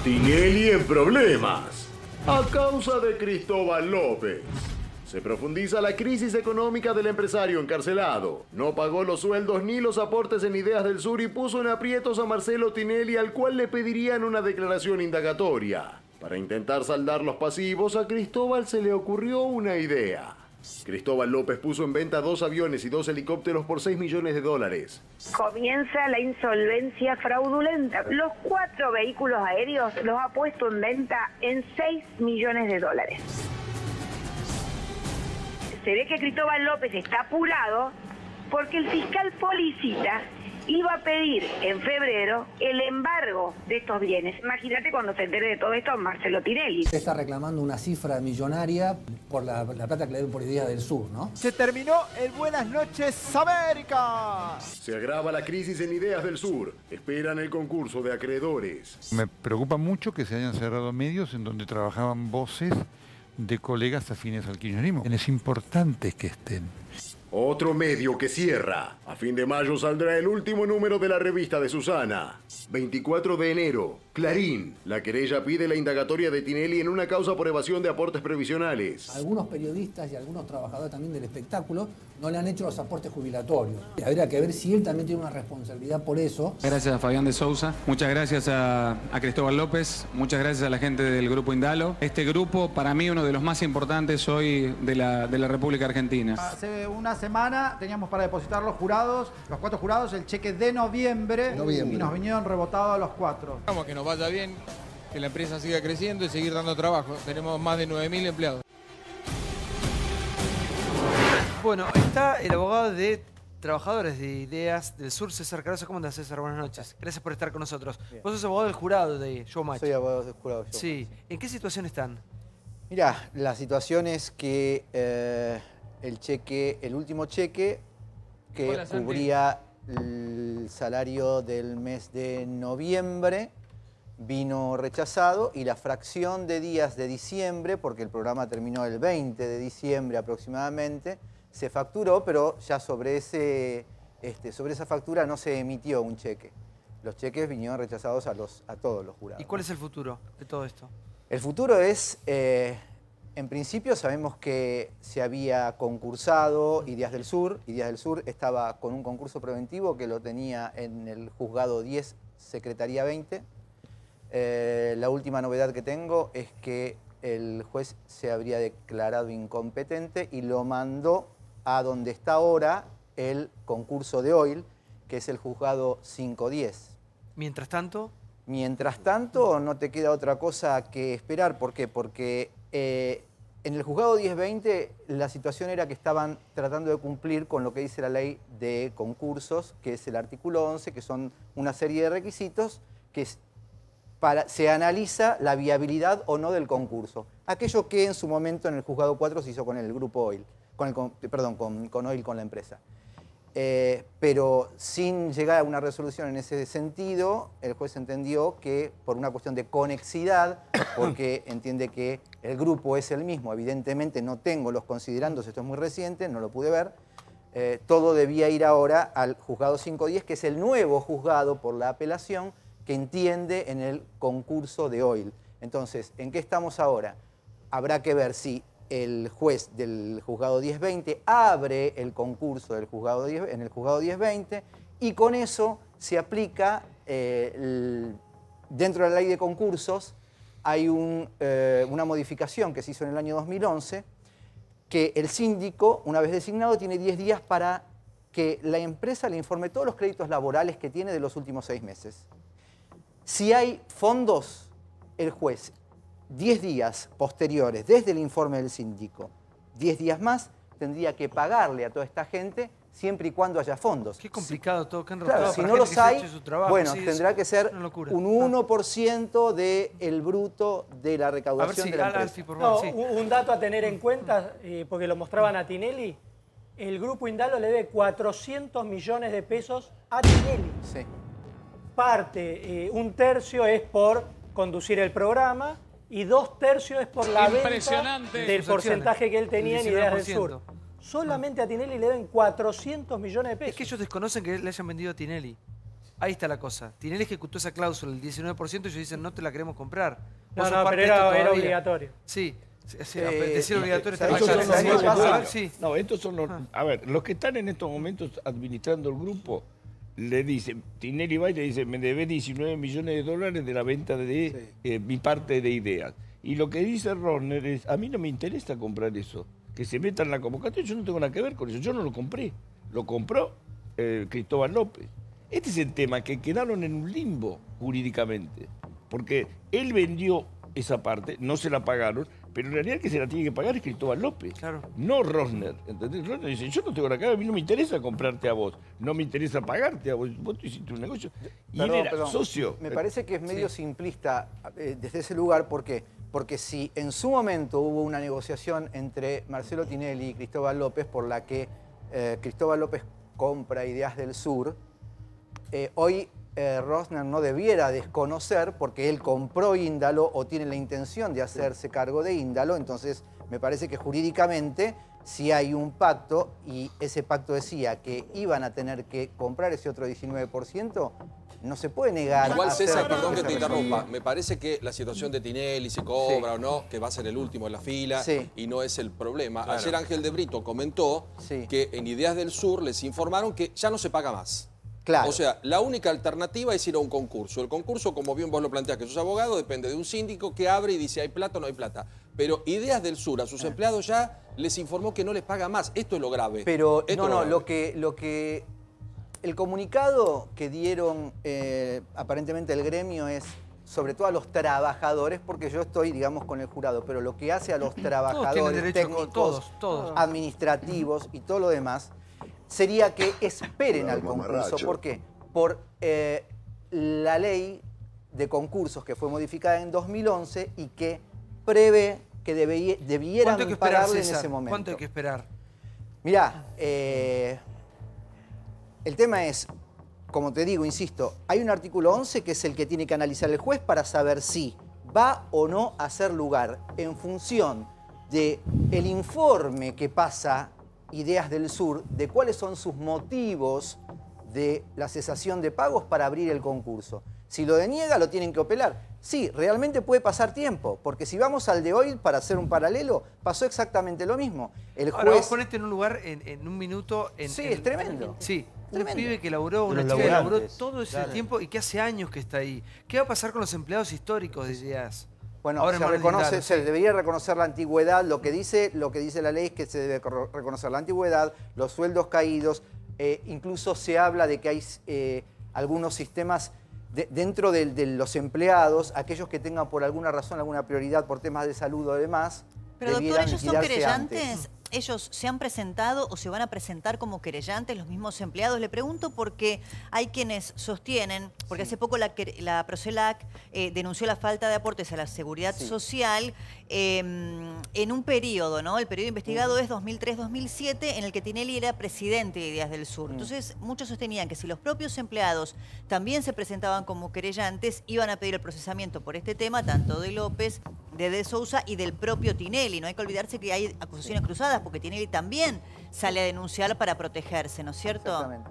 Tinelli en problemas a causa de Cristóbal López. Se profundiza la crisis económica del empresario encarcelado. No pagó los sueldos ni los aportes en Ideas del Sur y puso en aprietos a Marcelo Tinelli, al cual le pedirían una declaración indagatoria. Para intentar saldar los pasivos, a Cristóbal se le ocurrió una idea. Cristóbal López puso en venta 2 aviones y 2 helicópteros por $6 millones. Comienza la insolvencia fraudulenta. Los 4 vehículos aéreos los ha puesto en venta en $6 millones. Se ve que Cristóbal López está apurado porque el fiscal Policita iba a pedir en febrero el embargo de estos bienes. Imagínate cuando se entere de todo esto Marcelo Tinelli. Se está reclamando una cifra millonaria por la plata que le dieron por Ideas del Sur, ¿no? Se terminó el Buenas noches América. Se agrava la crisis en Ideas del Sur. Esperan el concurso de acreedores. Me preocupa mucho que se hayan cerrado medios en donde trabajaban voces de colegas afines al kirchnerismo. Es importante que estén. Otro medio que cierra. A fin de mayo saldrá el último número de la revista de Susana. 24 de enero. Clarín. La querella pide la indagatoria de Tinelli en una causa por evasión de aportes previsionales. Algunos periodistas y algunos trabajadores también del espectáculo no le han hecho los aportes jubilatorios. Habría que ver si él también tiene una responsabilidad por eso. Gracias a Fabián de Sousa, muchas gracias a Cristóbal López, muchas gracias a la gente del grupo Indalo. Este grupo, para mí, uno de los más importantes hoy de la República Argentina. Hace una semana teníamos para depositar los 4 jurados, el cheque de noviembre. Y nos vinieron rebotados a los 4. Vamos, que nos vaya bien, que la empresa siga creciendo y seguir dando trabajo. Tenemos más de 9.000 empleados. Bueno, está el abogado de trabajadores de Ideas del Sur, César Carazo. ¿Cómo andás, César? Buenas noches. Gracias por estar con nosotros. Bien. Vos sos abogado del jurado de Showmatch. Soy abogado del jurado de Showmatch. Sí. ¿En qué situación están? Mirá, la situación es que el último cheque que cubría el salario del mes de noviembre vino rechazado y la fracción de días de diciembre, porque el programa terminó el 20 de diciembre aproximadamente, se facturó, pero ya sobre esa factura no se emitió un cheque. Los cheques vinieron rechazados a todos los jurados. ¿Y cuál es el futuro de todo esto? El futuro es, en principio sabemos que se había concursado Ideas del Sur. Ideas del Sur estaba con un concurso preventivo que lo tenía en el Juzgado 10, Secretaría 20. La última novedad que tengo es que el juez se habría declarado incompetente y lo mandó a donde está ahora el concurso de Oil, que es el Juzgado 510. ¿Mientras tanto? Mientras tanto, no te queda otra cosa que esperar. ¿Por qué? Porque en el Juzgado 1020 la situación era que estaban tratando de cumplir con lo que dice la ley de concursos, que es el artículo 11, que son una serie de requisitos que se analiza la viabilidad o no del concurso. Aquello que en su momento en el Juzgado 4 se hizo con el Grupo Oil, con Oil, con la empresa. Pero sin llegar a una resolución en ese sentido, el juez entendió que por una cuestión de conexidad, porque entiende que el grupo es el mismo, evidentemente no tengo los considerandos, esto es muy reciente, no lo pude ver, todo debía ir ahora al Juzgado 510, que es el nuevo juzgado por la apelación, que entiende en el concurso de Oil. Entonces, ¿en qué estamos ahora? Habrá que ver si el juez del juzgado 1020 abre el concurso del juzgado en el juzgado 1020 y con eso se aplica, dentro de la ley de concursos, hay una modificación que se hizo en el año 2011, que el síndico, una vez designado, tiene 10 días para que la empresa le informe todos los créditos laborales que tiene de los últimos 6 meses. Si hay fondos, el juez, 10 días posteriores, desde el informe del síndico, 10 días más, tendría que pagarle a toda esta gente siempre y cuando haya fondos. Qué complicado todo, qué enroscado. Claro, si no los hay, bueno, tendrá que ser un 1% del bruto de la recaudación de la empresa. Un dato a tener en cuenta, porque lo mostraban a Tinelli, el Grupo Indalo le debe 400 millones de pesos a Tinelli. Sí. Parte, un tercio es por conducir el programa y 2/3 es por la venta del porcentaje que él tenía en Ideas del Sur. Solamente a Tinelli le deben 400 millones de pesos. Es que ellos desconocen que le hayan vendido a Tinelli. Ahí está la cosa. Tinelli ejecutó esa cláusula, el 19%, y ellos dicen, no te la queremos comprar. No, pero era obligatorio. Sí. Decir obligatorio está No, estos son los... A ver, los que están en estos momentos administrando el grupo, le dicen, Tinelli va y le dice, me debes 19 millones de dólares de la venta de mi parte de Ideas. Y lo que dice Rosner es, a mí no me interesa comprar eso. Que se metan en la convocatoria, yo no tengo nada que ver con eso. Yo no lo compré. Lo compró Cristóbal López. Este es el tema, que quedaron en un limbo jurídicamente. Porque él vendió esa parte, no se la pagaron, pero en realidad el que se la tiene que pagar es Cristóbal López, no Rosner. ¿Entendés? Rosner dice, yo no tengo nada que ver, a mí no me interesa comprarte a vos, no me interesa pagarte a vos, vos hiciste un negocio. Y él era socio. Me parece que es medio simplista desde ese lugar, ¿por qué? Porque si en su momento hubo una negociación entre Marcelo Tinelli y Cristóbal López por la que Cristóbal López compra Ideas del Sur, hoy Rosner no debiera desconocer porque él compró Indalo o tiene la intención de hacerse cargo de Indalo, entonces me parece que jurídicamente si hay un pacto y ese pacto decía que iban a tener que comprar ese otro 19%, no se puede negar. Igual, César, perdón que te interrumpa, me parece que la situación de Tinelli, si cobra o no, que va a ser el último en la fila y no es el problema. Claro. Ayer Ángel de Brito comentó que en Ideas del Sur les informaron que ya no se paga más. Claro. O sea, la única alternativa es ir a un concurso. El concurso, como bien vos lo planteás, que sos abogado, depende de un síndico que abre y dice hay plata o no hay plata. Pero Ideas del Sur a sus empleados ya les informó que no les paga más. Esto es lo grave. Pero lo que el comunicado que dieron aparentemente el gremio es sobre todo a los trabajadores, porque yo estoy, digamos, con el jurado, pero lo que hace a los trabajadores técnicos, administrativos y todo lo demás, sería que esperen al concurso. ¿Por qué? Por la ley de concursos que fue modificada en 2011 y que prevé que debieran pagarle en ese momento. ¿Cuánto hay que esperar? Mirá, el tema es, como te digo, insisto, hay un artículo 11 que es el que tiene que analizar el juez para saber si va o no a hacer lugar en función del informe que pasa Ideas del Sur, de cuáles son sus motivos de la cesación de pagos para abrir el concurso. Si lo deniega, lo tienen que apelar. Sí, realmente puede pasar tiempo, porque si vamos al de hoy, para hacer un paralelo, pasó exactamente lo mismo. El juez... Ahora vos ponete en un lugar, en un minuto... Sí, es tremendo. Sí, un pibe que laburó, una chica que laburó todo ese tiempo y que hace años que está ahí. ¿Qué va a pasar con los empleados históricos de Ideas? Bueno, ahora se debería reconocer la antigüedad. Lo que dice la ley es que se debe reconocer la antigüedad, los sueldos caídos. Incluso se habla de que hay algunos sistemas dentro de los empleados, aquellos que tengan por alguna razón alguna prioridad por temas de salud o demás. Pero doctor, ¿ellos son querellantes? ¿Ellos se han presentado o se van a presentar como querellantes, los mismos empleados? Le pregunto porque hay quienes sostienen, porque hace poco la Procelac denunció la falta de aportes a la seguridad social en un periodo, ¿no? El periodo investigado es 2003-2007, en el que Tinelli era presidente de Ideas del Sur. Entonces, muchos sostenían que si los propios empleados también se presentaban como querellantes, iban a pedir el procesamiento por este tema, tanto de López, de Sousa y del propio Tinelli. No hay que olvidarse que hay acusaciones cruzadas, porque Tinelli también sale a denunciar para protegerse, ¿no es cierto? Exactamente.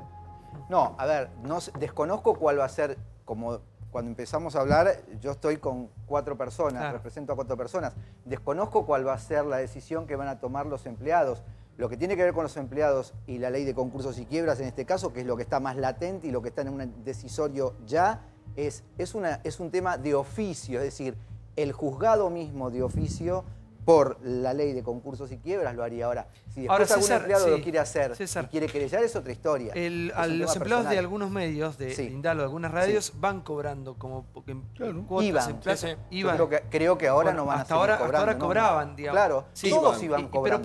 No, a ver, desconozco cuál va a ser, como cuando empezamos a hablar, yo estoy con 4 personas, Claro. represento a 4 personas. Desconozco cuál va a ser la decisión que van a tomar los empleados. Lo que tiene que ver con los empleados y la ley de concursos y quiebras en este caso, que es lo que está más latente y lo que está en un decisorio ya, es un tema de oficio, es decir, el juzgado mismo de oficio por la ley de concursos y quiebras lo haría. Ahora, si después Ahora, algún César, empleado sí, lo quiere hacer César. y quiere querellar, es otra historia. Es un Los tema empleados de personal. algunos medios, de Indalo, de algunas radios, van cobrando como cuotas Iban, en plaza. Yo Iban. creo que ahora Bueno, no van hasta a seguir ahora, cobrando. hasta ahora ¿no? cobraban, digamos. Claro, todos iban Pero cobrando.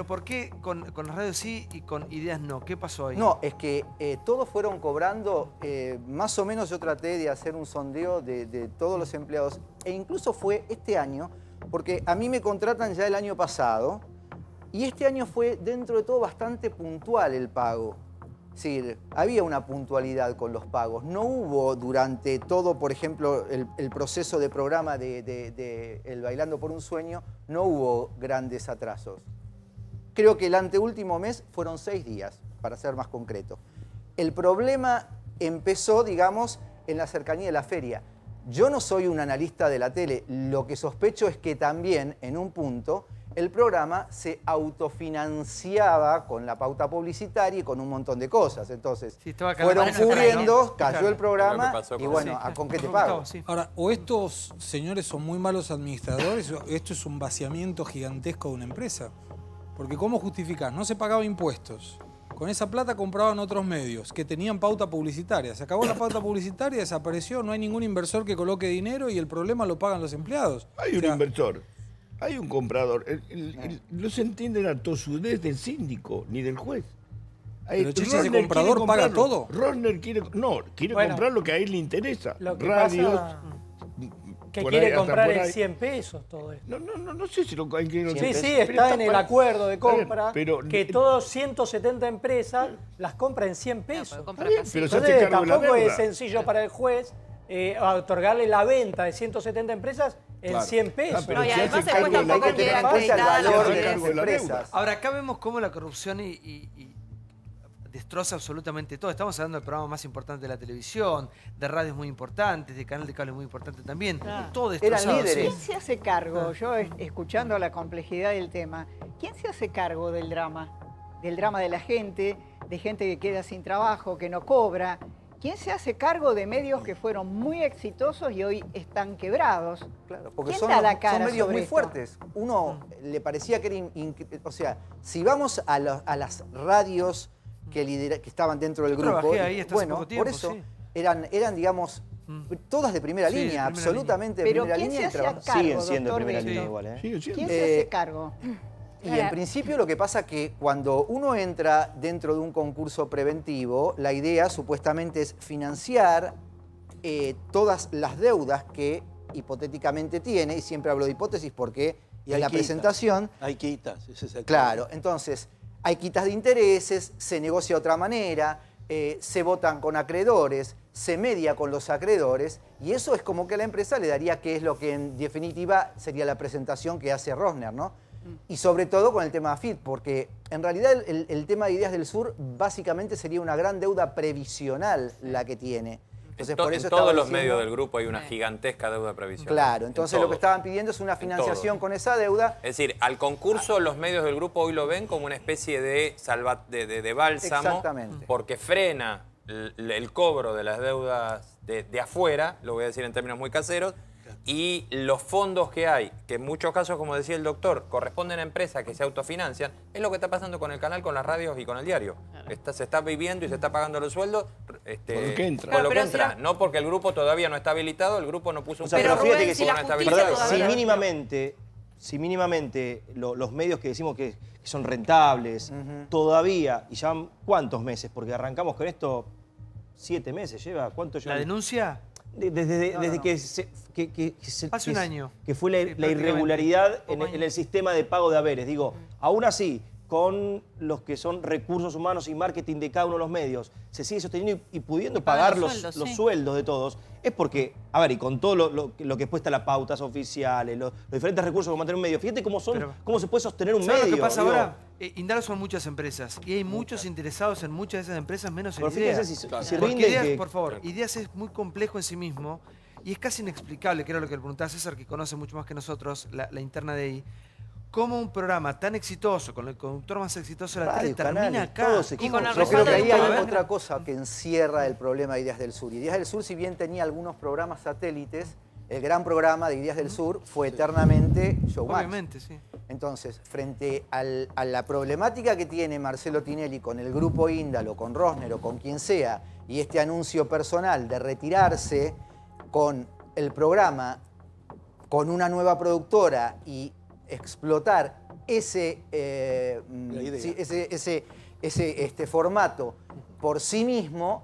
¿por qué con las radios sí y con ideas no? ¿Qué pasó ahí? No, es que todos fueron cobrando, más o menos yo traté de hacer un sondeo de todos los empleados, e incluso fue este año, porque a mí me contratan ya el año pasado, y este año fue dentro de todo bastante puntual el pago. Es decir, había una puntualidad con los pagos. No hubo durante todo, por ejemplo, el proceso de programa de El Bailando por un Sueño, no hubo grandes atrasos. Creo que el anteúltimo mes fueron 6 días, para ser más concreto. El problema empezó, digamos, en la cercanía de la feria. Yo no soy un analista de la tele, lo que sospecho es que también, en un punto, el programa se autofinanciaba con la pauta publicitaria y con un montón de cosas. Entonces, fueron cubriendo, cayó el programa y bueno, ¿con qué te pago? Ahora, o estos señores son muy malos administradores, o esto es un vaciamiento gigantesco de una empresa. Porque ¿cómo justificás? No se pagaba impuestos. Con esa plata compraban otros medios que tenían pauta publicitaria. Se acabó la pauta publicitaria, desapareció, no hay ningún inversor que coloque dinero y el problema lo pagan los empleados. Hay un inversor, hay un comprador. No se entiende la tosudez del síndico ni del juez. Pero si ese comprador paga todo. Rosner quiere comprar lo que a él le interesa. Lo que Radios. pasa que por quiere ahí, hasta comprar por en ahí. 100 pesos todo esto. No sé si lo quiere. Sí, está en el acuerdo de compra que todos 170 empresas las compra en 100 pesos. pero se hace Entonces cargo de la tampoco es deuda. sencillo para el juez otorgarle la venta de 170 empresas en 100 pesos. No, y además el juez tampoco quiere acreditar valor de las empresas. Ahora, acá vemos cómo la corrupción y destroza absolutamente todo. Estamos hablando del programa más importante de la televisión, de radios muy importantes, de canal de cable muy importante también. Claro. Todo destrozado. ¿Quién se hace cargo? Yo, escuchando la complejidad del tema, ¿quién se hace cargo del drama? Del drama de la gente, de gente que queda sin trabajo, que no cobra. ¿Quién se hace cargo de medios que fueron muy exitosos y hoy están quebrados? Claro, porque ¿Quién son, da la cara son medios sobre muy esto? fuertes. Uno le parecía que era... O sea, si vamos a las radios que estaban dentro del grupo... Trabajé ahí hasta hace bueno, poco tiempo, por eso sí. eran digamos, todas de primera Sí, línea, de primera absolutamente de Pero primera ¿quién línea. se hace cargo, Siguen siendo de doctor primera Bello? línea igual, ¿eh? Siguen siendo. ¿Quién se hace cargo? Y en principio lo que pasa es que cuando uno entra dentro de un concurso preventivo, la idea supuestamente es financiar todas las deudas que hipotéticamente tiene, y siempre hablo de hipótesis porque Y en hay la quitas. presentación... Hay quitas, ese es el Claro, entonces hay quitas de intereses, se negocia de otra manera, se votan con acreedores, se media con los acreedores, y eso es como que a la empresa le daría qué es lo que en definitiva sería la presentación que hace Rosner, ¿no? Y sobre todo con el tema AFIP, porque en realidad el tema de Ideas del Sur básicamente sería una gran deuda previsional la que tiene. Entonces, por eso en todos estaba los diciendo- medios del grupo hay una gigantesca deuda previsional. Claro, En entonces lo que todo. estaban pidiendo es una financiación con esa deuda. Es decir, al concurso los medios del grupo hoy lo ven como una especie de bálsamo, Exactamente. porque frena el cobro de las deudas de afuera, lo voy a decir en términos muy caseros, y los fondos que hay, que en muchos casos, como decía el doctor, corresponden a empresas que se autofinancian, es lo que está pasando con el canal, con las radios y con el diario. Se está viviendo y se está pagando los sueldos Con lo que entra. con lo que Pero entra. No porque el grupo todavía no está habilitado, el grupo no puso un O sea, peso, pero fíjate que porque no está perdón, habilitado. si mínimamente los medios que decimos que son rentables, todavía, y llevan ¿cuántos meses? Porque arrancamos con esto 7 meses, ¿lleva? ¿Cuánto lleva? ¿La denuncia? Desde No. que Hace un año. que fue la prácticamente. irregularidad en el sistema de pago de haberes. Digo, aún así, con los que son recursos humanos y marketing de cada uno de los medios, se sigue sosteniendo y pudiendo pagar los sueldos de todos, es porque, a ver, y con todo lo que cuesta las pautas oficiales, los diferentes recursos para mantener un medio, fíjate cómo se puede sostener un medio. Lo que pasa ahora, Indalo son muchas empresas y hay muchos interesados en muchas de esas empresas, menos en Ideas. Porque Ideas, por favor, Ideas es muy complejo en sí mismo y es casi inexplicable, que era lo que le preguntaba a César, que conoce mucho más que nosotros la interna de ahí. Cómo un programa tan exitoso, con el conductor más exitoso de la tele, termina acá. Yo creo que ahí hay otra cosa que encierra el problema de Ideas del Sur. Ideas del Sur, si bien tenía algunos programas satélites, el gran programa de Ideas del Sur fue eternamente Showmatch. Obviamente, sí. Entonces, frente a la problemática que tiene Marcelo Tinelli con el grupo Índalo, con Rosner o con quien sea, y este anuncio personal de retirarse con el programa, con una nueva productora y explotar ese formato por sí mismo,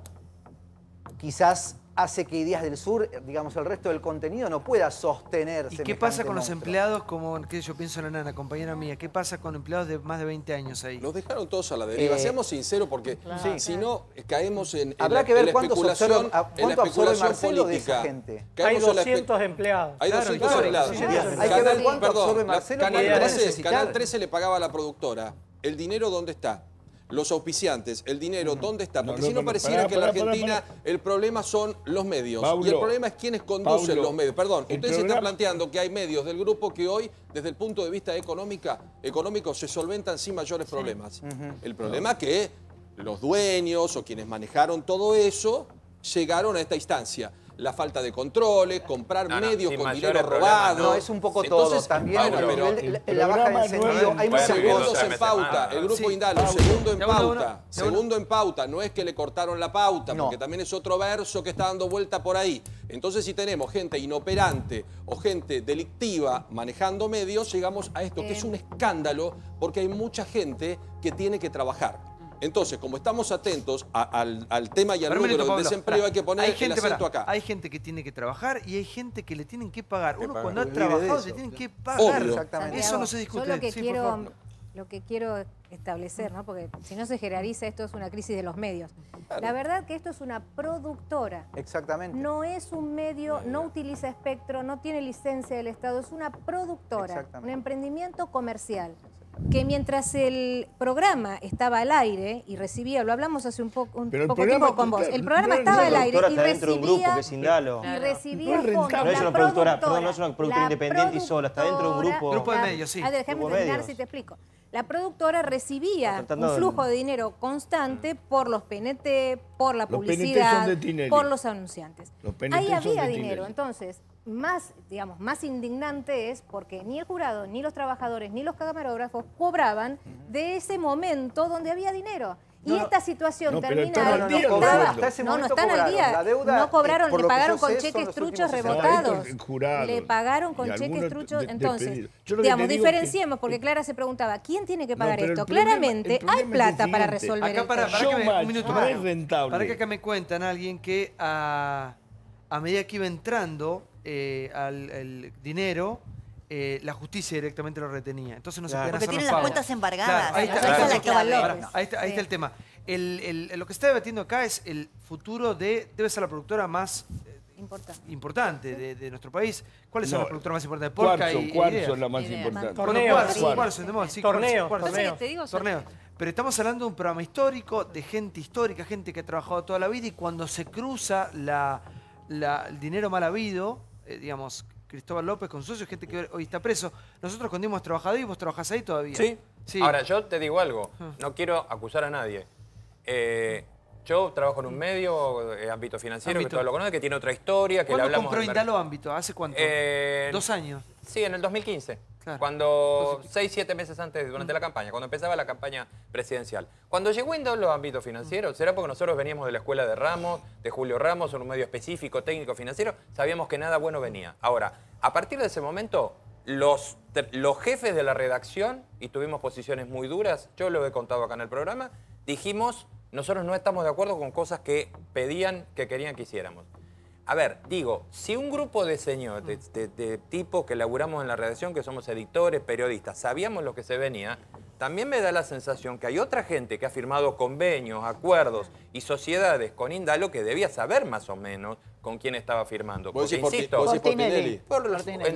quizás hace que Ideas del Sur, digamos, el resto del contenido no pueda sostenerse. ¿Y qué pasa con los empleados, como que yo pienso en la nana, compañera mía? ¿Qué pasa con empleados de más de 20 años ahí? Los dejaron todos a la deriva. Seamos sinceros, porque si no caemos en habrá que ver cuánto absorbe Marcelo política. De esa gente. Hay 200 empleados. Hay 200 empleados. Hay que ver cuánto absorbe Marcelo. Canal 13 le pagaba a la productora. ¿El dinero dónde está? Los auspiciantes, el dinero, ¿dónde está? Porque si no pareciera que en la Argentina el problema son los medios. Pablo, y el problema es quienes conducen los medios. Perdón, usted se está planteando que hay medios del grupo que hoy, desde el punto de vista económico, se solventan sin mayores problemas. El problema es que los dueños o quienes manejaron todo eso llegaron a esta instancia. La falta de controles, comprar medios con dinero robado. No, es un poco todo. También la baja de encendido. Hay muchas cosas en pauta. El grupo Indalo, segundo en pauta. Segundo en pauta. No es que le cortaron la pauta, porque también es otro verso que está dando vuelta por ahí. Entonces, si tenemos gente inoperante o gente delictiva manejando medios, llegamos a esto, que es un escándalo, porque hay mucha gente que tiene que trabajar. Entonces, como estamos atentos al tema y al número del desempleo, hay que poner el acento acá. Hay gente que tiene que trabajar y hay gente que le tienen que pagar. Uno cuando ha trabajado le tienen que pagar. Exactamente. Eso no se discute. Yo lo que quiero establecer, ¿no? Porque si no se generaliza, esto es una crisis de los medios. Claro. La verdad que esto es una productora. Exactamente. No es un medio, no utiliza espectro, no tiene licencia del Estado, es una productora, un emprendimiento comercial. Que mientras el programa estaba al aire y recibía, lo hablamos hace un poco tiempo con vos, el programa estaba al aire y dentro de un grupo que es Indalo. Y recibía fondos. No es una productora, perdón, no es una productora independiente y sola, está dentro de un grupo de medios, sí. Déjame terminar si te explico. La productora recibía un flujo de dinero constante por los PNT, por la publicidad, por los anunciantes. Ahí había dinero, entonces más indignante es porque ni el jurado, ni los trabajadores, ni los camarógrafos cobraban de ese momento donde había dinero. Y esta situación termina... No están al día. No cobraron, le pagaron con cheques truchos rebotados. Le pagaron con cheques truchos. Entonces, digamos, diferenciemos, porque Clara se preguntaba, ¿quién tiene que pagar esto? Claramente hay plata para resolver esto. Un minuto más. Para que acá me cuentan alguien que a medida que iba entrando el dinero, la justicia directamente lo retenía. Entonces no se podían hacer porque tienen las cuentas embargadas. Claro, ahí está el tema. Lo que se está debatiendo acá es el futuro debe ser la productora más importante de nuestro país. ¿Cuáles son las productoras más importantes? Cuarzo es la más importante. Torneos. Pero estamos hablando de un programa histórico, de gente histórica, gente que ha trabajado toda la vida, y cuando se cruza el dinero mal habido, digamos, Cristóbal López con socios, gente que hoy está preso. Nosotros cuando hemos trabajado ahí, vos trabajás ahí todavía. Sí. Ahora, yo te digo algo, no quiero acusar a nadie. Yo trabajo en un medio, ámbito financiero, que todo lo conoce, que tiene otra historia, que le hablamos... ¿Cuándo compró Indalo Ámbito? ¿Hace cuánto? 2 años. Sí, en el 2015. Claro. Cuando 6, 7 meses antes, durante la campaña, cuando empezaba la campaña presidencial. Cuando llegó Indalo ámbito financiero, será porque nosotros veníamos de la escuela de Ramos, de Julio Ramos, en un medio específico, técnico, financiero, sabíamos que nada bueno venía. Ahora, a partir de ese momento, los jefes de la redacción, y tuvimos posiciones muy duras, yo lo he contado acá en el programa, dijimos, nosotros no estamos de acuerdo con cosas que pedían, que querían que hiciéramos. A ver, digo, si un grupo de señores, de tipos que laburamos en la redacción, que somos editores, periodistas, sabíamos lo que se venía, también me da la sensación que hay otra gente que ha firmado convenios, acuerdos y sociedades con Indalo que debía saber más o menos con quién estaba firmando. ¿Vos decís insisto, por Tinelli?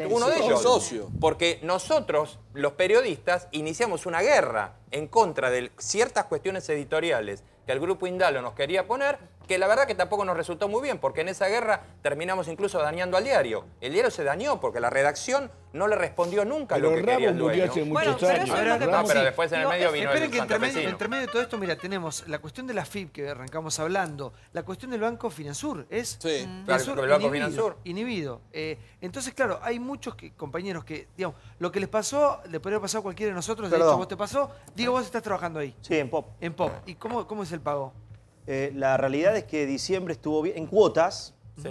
Uno de ellos. Socio. Porque nosotros, los periodistas, iniciamos una guerra en contra de ciertas cuestiones editoriales que el Grupo Indalo nos quería poner, que la verdad que tampoco nos resultó muy bien, porque en esa guerra terminamos incluso dañando al diario. El diario se dañó porque la redacción no le respondió nunca lo que quería el dueño. Bueno, pero eso es lo que no, pero después en el medio vino esperen el que santafesino. entre medio de todo esto, mira, tenemos la cuestión de la FIP que arrancamos hablando, la cuestión del Banco Finansur, es Claro, el Banco Finansur. Inhibido. Entonces, claro, hay muchos compañeros que, digamos, lo que les pasó, le podría pasar a cualquiera de nosotros, de hecho, vos te pasó, digo, vos estás trabajando ahí. Sí, en POP. En POP. ¿Y cómo es el pago? La realidad es que diciembre estuvo bien, en cuotas. Sí,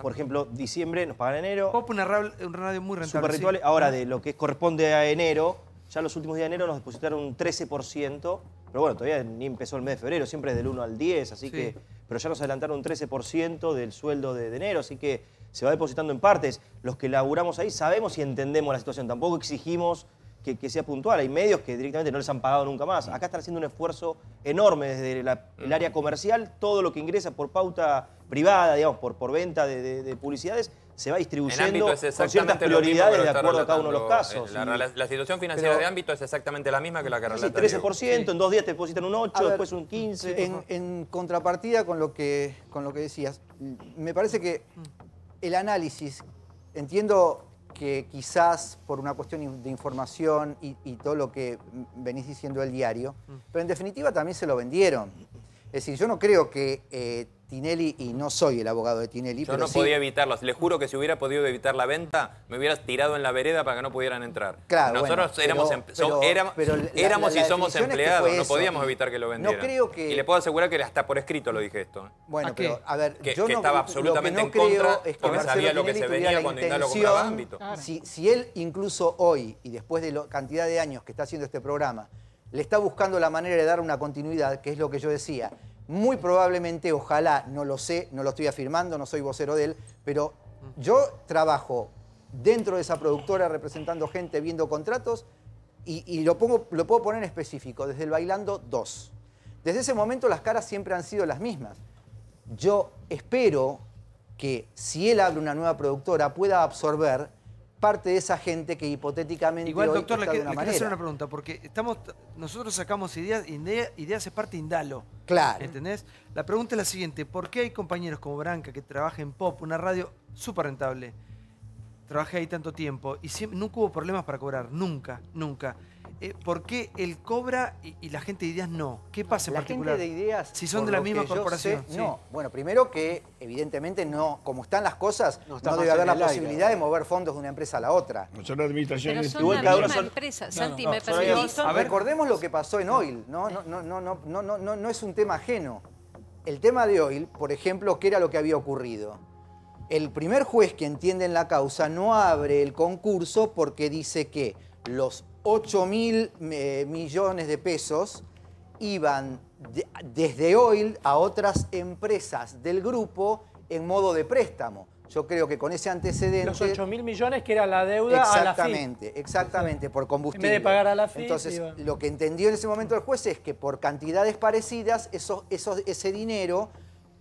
por ejemplo, diciembre nos pagan enero. POP, un radio muy rentable. Súper rentable. Ahora, de lo que corresponde a enero, ya los últimos días de enero nos depositaron un 13%. Pero bueno, todavía ni empezó el mes de febrero, siempre es del 1 al 10, así que... Pero ya nos adelantaron un 13% del sueldo de enero, así que se va depositando en partes. Los que laburamos ahí sabemos y entendemos la situación. Tampoco exigimos que sea puntual. Hay medios que directamente no les han pagado nunca más. Acá están haciendo un esfuerzo enorme desde el área comercial. Todo lo que ingresa por pauta privada, digamos, por venta de publicidades, se va distribuyendo con ciertas prioridades de acuerdo a cada uno de los casos. La situación financiera de ámbito es exactamente la misma que la que relata. 13%, en 2 días te depositan un 8, después un 15. En contrapartida con lo que decías, me parece que el análisis, entiendo que quizás por una cuestión de información y todo lo que venís diciendo del diario, pero en definitiva también se lo vendieron. Es decir, yo no creo que Tinelli, y no soy el abogado de Tinelli, yo no podía evitarlo. Les juro que si hubiera podido evitar la venta, me hubieras tirado en la vereda para que no pudieran entrar. Claro, nosotros éramos y somos empleados, no podíamos evitar que lo vendieran. No creo que... Y le puedo asegurar que hasta por escrito lo dije esto. Bueno, pero a ver, que yo estaba absolutamente en contra porque sabía lo que se venía cuando Indalo compraba ámbito. Si él incluso hoy, y después de la cantidad de años que está haciendo este programa, le está buscando la manera de dar una continuidad, que es lo que yo decía, muy probablemente, ojalá, no lo sé, no lo estoy afirmando, no soy vocero de él, pero yo trabajo dentro de esa productora representando gente, viendo contratos, y lo puedo poner en específico, desde el Bailando 2. Desde ese momento las caras siempre han sido las mismas. Yo espero que si él abre una nueva productora pueda absorber parte de esa gente que hipotéticamente igual, hoy doctor, está le de una quiero manera. hacer una pregunta, porque nosotros sacamos ideas es parte de Indalo. Claro. ¿Entendés? La pregunta es la siguiente: ¿por qué hay compañeros como Branca que trabajan en POP, una radio súper rentable? Trabajé ahí tanto tiempo y nunca hubo problemas para cobrar, nunca. ¿Por qué él cobra y la gente de Ideas no? ¿Qué pasa en particular? La gente de Ideas, si son de la misma corporación. No, bueno, primero que evidentemente no, como están las cosas, no debe haber la posibilidad de mover fondos de una empresa a la otra. Son administraciones pero son la misma empresa, Santi, me parece. A ver, recordemos lo que pasó en Oil, no es un tema ajeno. El tema de Oil, por ejemplo, ¿qué era lo que había ocurrido? El primer juez que entiende en la causa no abre el concurso porque dice que los 8.000 millones de pesos iban desde Oil a otras empresas del grupo en modo de préstamo. Yo creo que con ese antecedente... Los 8.000 millones que era la deuda a la FIP. Exactamente, por combustible. En vez de pagar a la FIP... Entonces, lo que entendió en ese momento el juez es que por cantidades parecidas, ese dinero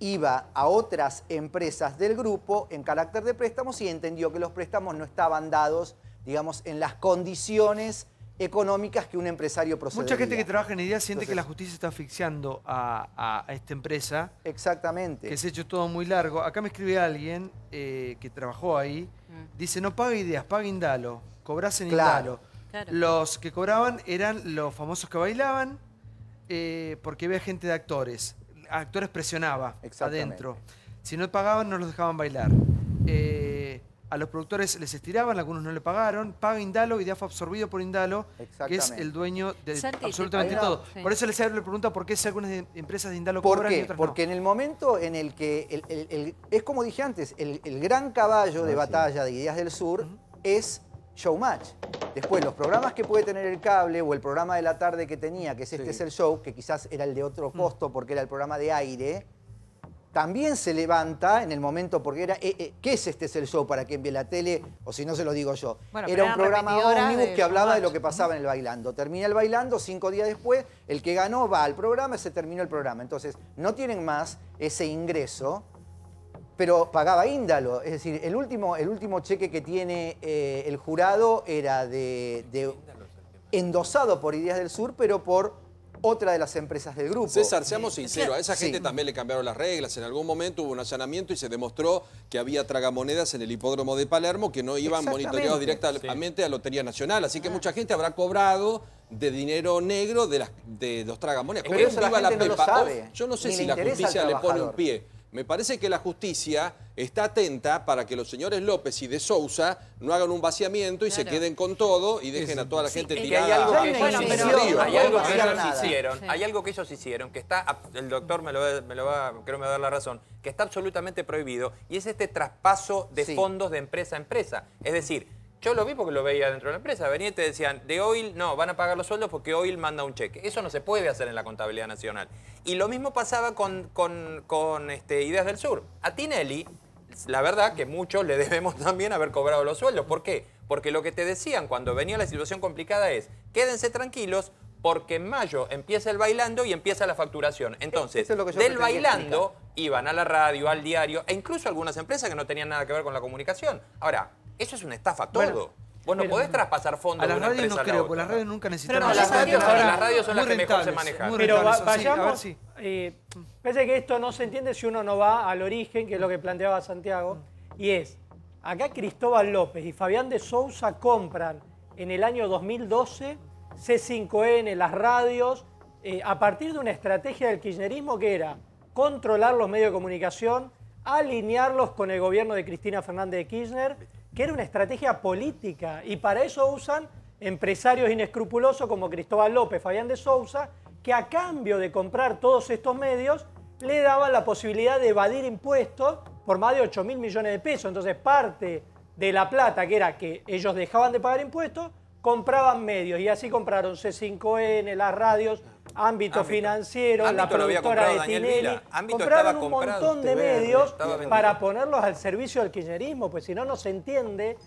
iba a otras empresas del grupo en carácter de préstamos y entendió que los préstamos no estaban dados, digamos, en las condiciones económicas que un empresario procedería. Mucha gente que trabaja en Ideas siente que la justicia está asfixiando a esta empresa. Exactamente. Que se ha hecho todo muy largo. Acá me escribe alguien que trabajó ahí. Dice, no paga Ideas, paga Indalo. Cobrás en Indalo. Claro. Los que cobraban eran los famosos que bailaban porque había gente de actores. Actores presionaba adentro. Si no pagaban, no los dejaban bailar. A los productores les estiraban, algunos no le pagaron. Paga Indalo, Ideas fue absorbido por Indalo, que es el dueño de absolutamente todo. Sí. Por eso les hago la pregunta, ¿por qué si algunas empresas de Indalo cobran y otras no? Porque en el momento en el que, es como dije antes, el gran caballo de batalla de Ideas del Sur es Showmatch. Después, los programas que puede tener el cable o el programa de la tarde que tenía, que es Este es el Show, que quizás era el de otro costo porque era el programa de aire, también se levanta en el momento, porque era, ¿qué es Este es el Show? Para quien ve la tele, o si no se lo digo yo. Bueno, era un programa ómnibus que hablaba de lo que Showmatch. pasaba en el Bailando. Termina el Bailando, 5 días después, el que ganó va al programa y se terminó el programa. Entonces, no tienen más ese ingreso, pero pagaba Índalo. Es decir, el último cheque que tiene el jurado era endosado por Ideas del Sur, pero por otra de las empresas del grupo. César, seamos sinceros, a esa gente también le cambiaron las reglas. En algún momento hubo un allanamiento y se demostró que había tragamonedas en el hipódromo de Palermo que no iban monitoreados directamente a Lotería Nacional. Así que mucha gente habrá cobrado de dinero negro de los tragamonedas. Pero eso la gente no lo sabe. Yo no sé Ni si le la interesa justicia al le pone un trabajador. pie. Me parece que la justicia está atenta para que los señores López y de Sousa no hagan un vaciamiento y se queden con todo y dejen a toda la gente tirada. Hay algo que ellos hicieron, que está, el doctor creo me va a dar la razón, que está absolutamente prohibido, y es este traspaso de fondos de empresa a empresa. Es decir, yo lo vi porque lo veía dentro de la empresa. Venía y te decían, de Oil, no, van a pagar los sueldos porque Oil manda un cheque. Eso no se puede hacer en la contabilidad nacional. Y lo mismo pasaba con Ideas del Sur. A Tinelli, la verdad que muchos le debemos también haber cobrado los sueldos. ¿Por qué? Porque lo que te decían cuando venía la situación complicada es, quédense tranquilos porque en mayo empieza el Bailando y empieza la facturación. Entonces, del Bailando iban a la radio, al diario, e incluso algunas empresas que no tenían nada que ver con la comunicación. Ahora, eso es una estafa todo. Vos no podés traspasar fondos a de las una radios empresa no a la creo, otra. porque las radios nunca necesitan... Pero las radios son las que mejor se manejan. Pero vayamos... Parece que esto no se entiende si uno no va al origen, que es lo que planteaba Santiago, y es, acá Cristóbal López y Fabián de Sousa compran en el año 2012 C5N, las radios, a partir de una estrategia del kirchnerismo que era controlar los medios de comunicación, alinearlos con el gobierno de Cristina Fernández de Kirchner, que era una estrategia política, y para eso usan empresarios inescrupulosos como Cristóbal López, Fabián de Sousa, que a cambio de comprar todos estos medios le daban la posibilidad de evadir impuestos por más de 8.000 millones de pesos. Entonces parte de la plata, que era que ellos dejaban de pagar impuestos, compraban medios, y así compraron C5N, las radios, Ámbito Financiero, la productora de Tinelli. Compraron un montón de medios para ponerlos al servicio del kirchnerismo, pues si no, no se entiende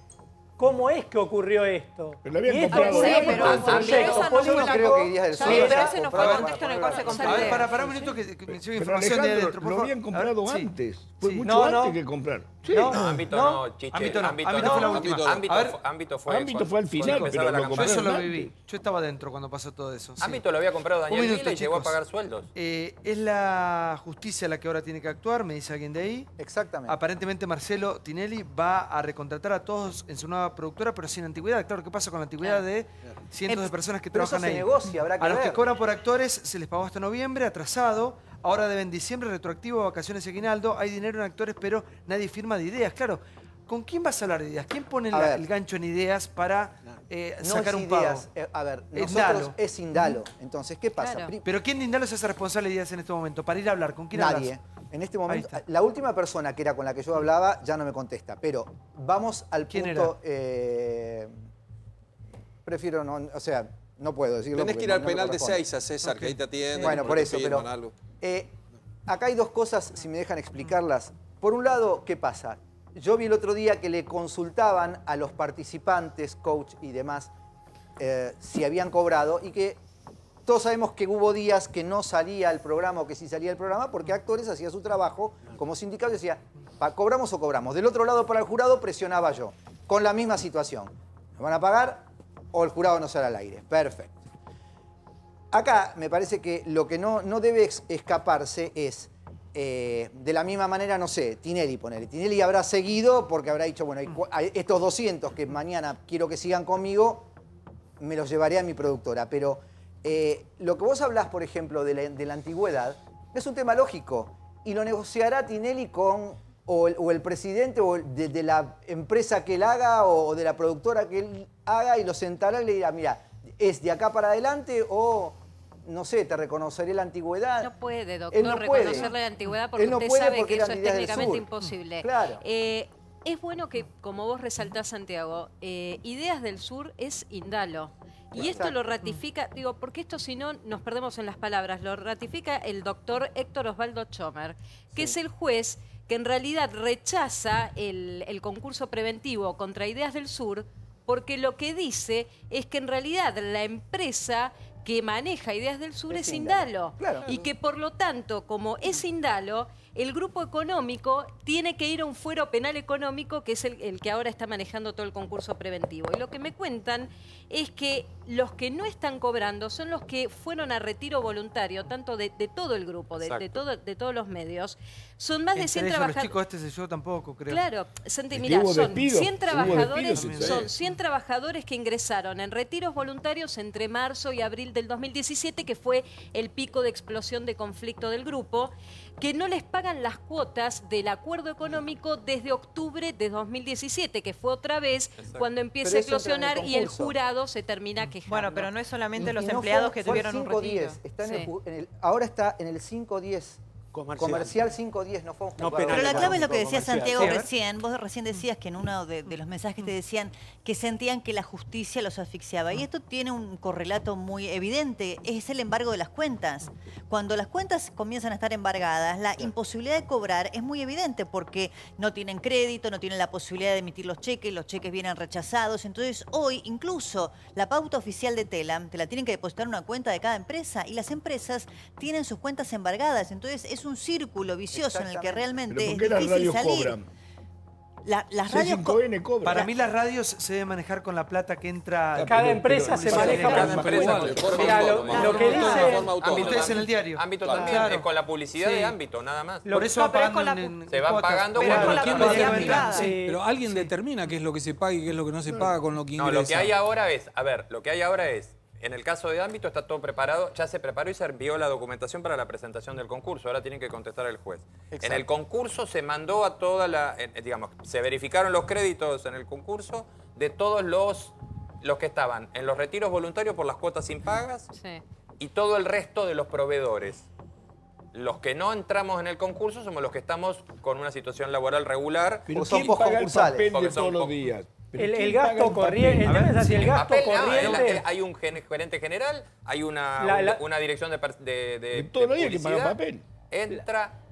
cómo es que ocurrió esto. Pero le habían Y esto comprado fue antes. un proyecto político. creo que Ideas del Sur... Pero ese no fue el contexto en el cual se compró. A ver, para un minuto que me sigue Pero información de Alejandro, adentro, por lo favor. habían comprado A ver, antes. Fue Sí. mucho No, antes que comprar. Sí. No, Ámbito no, Chiche. Ámbito no, Ámbito Ámbito fue la última. Ámbito fue al final, pero lo Yo eso lo antes. viví. Yo estaba adentro cuando pasó todo eso. sí. Ámbito lo había comprado Un Daniel minuto, Vila y llegó a chicos. pagar sueldos. Es la justicia la que ahora tiene que actuar, me dice alguien de ahí. Exactamente. Aparentemente Marcelo Tinelli va a recontratar a todos en su nueva productora, pero sin antigüedad. Claro, ¿qué pasa con la antigüedad de cientos de personas que Pero eso trabajan se ahí? negocia, habrá que A los que ver. cobran por actores se les pagó hasta noviembre, atrasado. Ahora deben diciembre, retroactivo, vacaciones y aguinaldo. Hay dinero en actores, pero nadie firma de ideas. Claro, ¿con quién vas a hablar de ideas? ¿Quién pone el gancho en ideas para sacar un pago? A ver, Es nosotros Indalo. es Indalo. Entonces, ¿qué pasa? Claro. Pero ¿quién de Indalo se hace responsable de ideas en este momento? Para ir a hablar, ¿con quién Nadie. hablas? En este momento, Ahí está. la última persona que era con la que yo hablaba ya no me contesta. Pero vamos al ¿Quién punto... prefiero no... O sea, no puedo decirlo. Tenés porque que ir al no me penal de corresponde. Seiza, César, que ahí te atienden. Bueno, por te eso, firman pero algo. acá hay dos cosas, si me dejan explicarlas. Por un lado, ¿qué pasa? Yo vi el otro día que le consultaban a los participantes, coach y demás, si habían cobrado, y que todos sabemos que hubo días que no salía el programa o que sí salía el programa porque Actores hacía su trabajo como sindicato y decía, ¿cobramos o cobramos? Del otro lado, para el jurado, presionaba yo, con la misma situación. ¿Me van a pagar o el jurado no sale al aire? Perfecto. Acá me parece que lo que no debe escaparse es, de la misma manera, no sé, Tinelli, ponele. Tinelli habrá seguido porque habrá dicho, bueno, hay estos 200 que mañana quiero que sigan conmigo, me los llevaré a mi productora. Pero lo que vos hablás, por ejemplo, de la antigüedad, es un tema lógico. Y lo negociará Tinelli con o el presidente o de la empresa que él haga o de la productora que él haga, y lo sentará y le dirá, mira, es de acá para adelante o, no sé, te reconoceré la antigüedad. No puede, Él doctor, no reconocerle puede. la antigüedad porque Él no usted puede sabe porque que era eso es Ideas del técnicamente Sur. imposible. Claro. Es bueno que, como vos resaltás, Santiago, Ideas del Sur es Indalo. Y esto lo ratifica, digo, porque esto si no nos perdemos en las palabras, lo ratifica el doctor Héctor Osvaldo Chomer, que es el juez que en realidad rechaza el concurso preventivo contra Ideas del Sur, porque lo que dice es que en realidad la empresa que maneja Ideas del Sur es Indalo. Claro. Y que por lo tanto, como es Indalo, el grupo económico tiene que ir a un fuero penal económico, que es el que ahora está manejando todo el concurso preventivo. Y lo que me cuentan es que los que no están cobrando son los que fueron a retiro voluntario, tanto de todo el grupo, de todos los medios. Son más de 100 trabajadores. Los chicos yo tampoco, creo. Claro, Santi, mira, son 100 trabajadores que ingresaron en retiros voluntarios entre marzo y abril del 2017, que fue el pico de explosión de conflicto del grupo, que no les pagan las cuotas del acuerdo económico desde octubre de 2017, que fue otra vez cuando empieza a eclosionar y el jurado se termina quejando. Bueno, pero no es solamente los empleados que tuvieron un retiro. Ahora está en el 510. Comercial 510, no fue un juzgado. Pero la clave es lo que decía Santiago recién. Vos recién decías que en uno de los mensajes te decían que sentían que la justicia los asfixiaba. Y esto tiene un correlato muy evidente. Es el embargo de las cuentas. Cuando las cuentas comienzan a estar embargadas, la imposibilidad de cobrar es muy evidente porque no tienen crédito, no tienen la posibilidad de emitir los cheques vienen rechazados. Entonces hoy incluso la pauta oficial de Telam te la tienen que depositar en una cuenta de cada empresa y las empresas tienen sus cuentas embargadas. Entonces es un círculo vicioso en el que realmente es difícil salir. Cobran? Las radios cobran. Para mí las radios se deben manejar con la plata que entra. Cada empresa se maneja cada empresa. Lo que dice ustedes en el diario. Ámbito también, es con la publicidad de ámbito, nada más. Por eso se van pagando pero alguien determina qué es lo que se paga y qué es lo que no se paga con lo que ingresa. No, lo que hay ahora es, en el caso de ámbito está todo preparado, ya se preparó y se envió la documentación para la presentación del concurso. Ahora tienen que contestar el juez. Exacto. En el concurso se mandó a toda se verificaron los créditos en el concurso de todos los que estaban en los retiros voluntarios por las cuotas impagas y todo el resto de los proveedores. Los que no entramos en el concurso somos los que estamos con una situación laboral regular. Pero ¿quién paga el papel de todos los días? El gasto corriente, el tema es así, el gasto corriente... Hay un gerente general, hay una dirección de todos los días que pagan papel. Entra...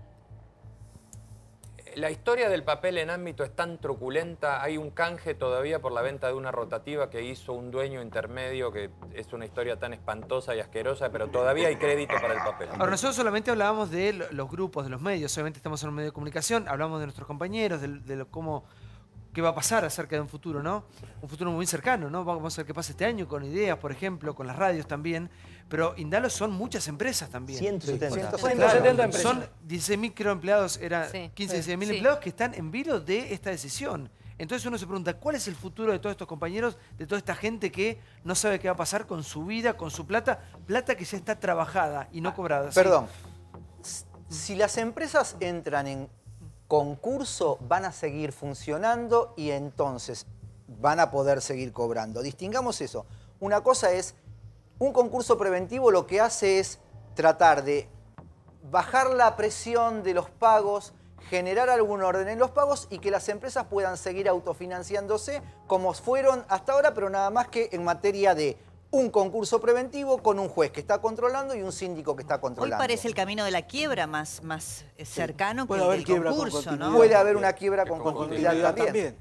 La historia del papel en ámbito es tan truculenta, hay un canje todavía por la venta de una rotativa que hizo un dueño intermedio, que es una historia tan espantosa y asquerosa, pero todavía hay crédito para el papel. Ahora, nosotros solamente hablábamos de los grupos, de los medios, obviamente estamos en un medio de comunicación, hablamos de nuestros compañeros, qué va a pasar acerca de un futuro, ¿no? Un futuro muy cercano, ¿no? Vamos a ver qué pasa este año con Ideas, por ejemplo, con las radios también. Pero Indalo son muchas empresas también. 170 empresas. Son 16.000 empleados, 16.000 empleados que están en vilo de esta decisión. Entonces uno se pregunta, ¿cuál es el futuro de todos estos compañeros, de toda esta gente que no sabe qué va a pasar con su vida, con su plata que ya está trabajada y no cobrada? Perdón, si las empresas entran en concurso van a seguir funcionando y entonces van a poder seguir cobrando. Distingamos eso. Una cosa es, un concurso preventivo lo que hace es tratar de bajar la presión de los pagos, generar algún orden en los pagos y que las empresas puedan seguir autofinanciándose como fueron hasta ahora, pero nada más que en materia de un concurso preventivo con un juez que está controlando y un síndico que está controlando. Hoy parece el camino de la quiebra más cercano que el del concurso, ¿no? Puede haber una quiebra con continuidad también.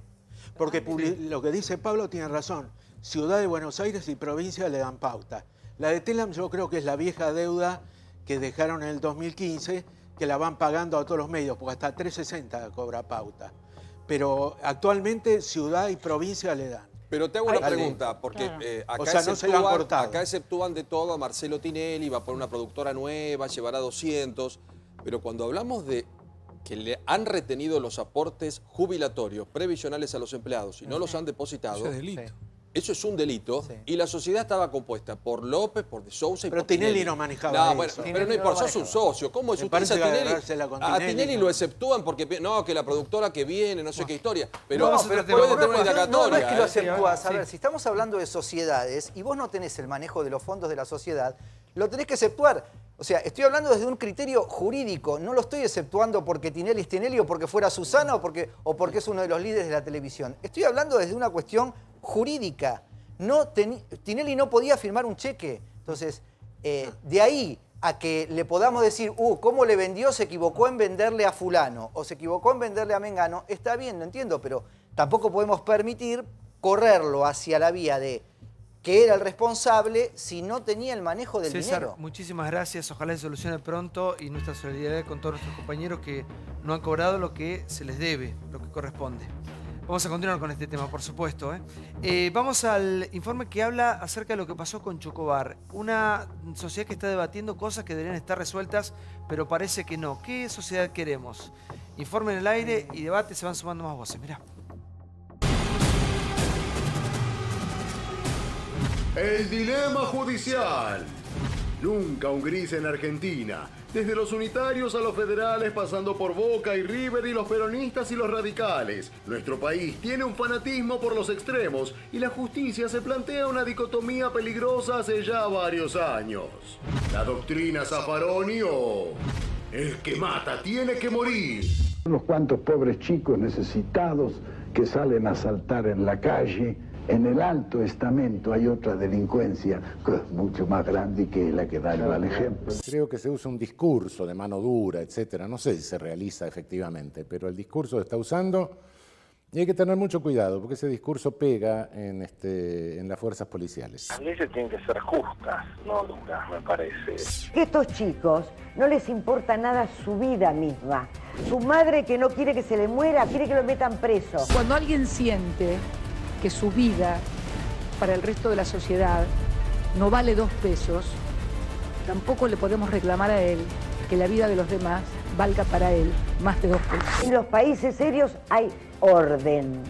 Porque lo que dice Pablo tiene razón. Ciudad de Buenos Aires y provincia le dan pauta. La de Telam yo creo que es la vieja deuda que dejaron en el 2015, que la van pagando a todos los medios, porque hasta 360 cobra pauta. Pero actualmente ciudad y provincia le dan. Pero te hago una pregunta, porque acá exceptúan de todo a Marcelo Tinelli, va por una productora nueva, llevará 200, pero cuando hablamos de que le han retenido los aportes jubilatorios, previsionales a los empleados y no los han depositado, eso es delito. Eso es un delito y la sociedad estaba compuesta por López, por De Sousa y por Tinelli no manejaba bueno, eso. Pero no importa, sos un socio. ¿Cómo es utiliza Tinelli? A Tinelli lo exceptúan porque que la productora que viene, no sé qué historia. Pero puede tener una indagatoria. No es que lo exceptúas. A ver, si estamos hablando de sociedades y vos no tenés el manejo de los fondos de la sociedad, lo tenés que exceptuar. O sea, estoy hablando desde un criterio jurídico, no lo estoy exceptuando porque Tinelli es Tinelli o porque fuera Susana o porque es uno de los líderes de la televisión. Estoy hablando desde una cuestión jurídica. Tinelli no podía firmar un cheque. Entonces, de ahí a que le podamos decir, ¿cómo le vendió? Se equivocó en venderle a fulano o se equivocó en venderle a Mengano. Está bien, lo entiendo, pero tampoco podemos permitir correrlo hacia la vía de que era el responsable si no tenía el manejo del dinero. Muchísimas gracias. Ojalá se solucione pronto y nuestra solidaridad con todos nuestros compañeros que no han cobrado lo que se les debe, lo que corresponde. Vamos a continuar con este tema, por supuesto. Vamos al informe que habla acerca de lo que pasó con Chocobar. Una sociedad que está debatiendo cosas que deberían estar resueltas, pero parece que no. ¿Qué sociedad queremos? Informe en el aire y debate, se van sumando más voces. Mirá. El dilema judicial. Nunca un gris en Argentina. Desde los unitarios a los federales, pasando por Boca y River y los peronistas y los radicales. Nuestro país tiene un fanatismo por los extremos y la justicia se plantea una dicotomía peligrosa hace ya varios años. La doctrina Zaffaroni o el que mata tiene que morir. Unos cuantos pobres chicos necesitados que salen a saltar en la calle. En el alto estamento hay otra delincuencia que es mucho más grande que la que da el mal ejemplo. Creo que se usa un discurso de mano dura, etcétera. No sé si se realiza efectivamente, pero el discurso se está usando y hay que tener mucho cuidado porque ese discurso pega en las fuerzas policiales. Las leyes tienen que ser justas, no duras, me parece. Que estos chicos no les importa nada su vida misma. Su madre, que no quiere que se le muera, quiere que lo metan preso. Cuando alguien siente que su vida para el resto de la sociedad no vale 2 pesos, tampoco le podemos reclamar a él que la vida de los demás valga para él más de 2 pesos. En los países serios hay orden.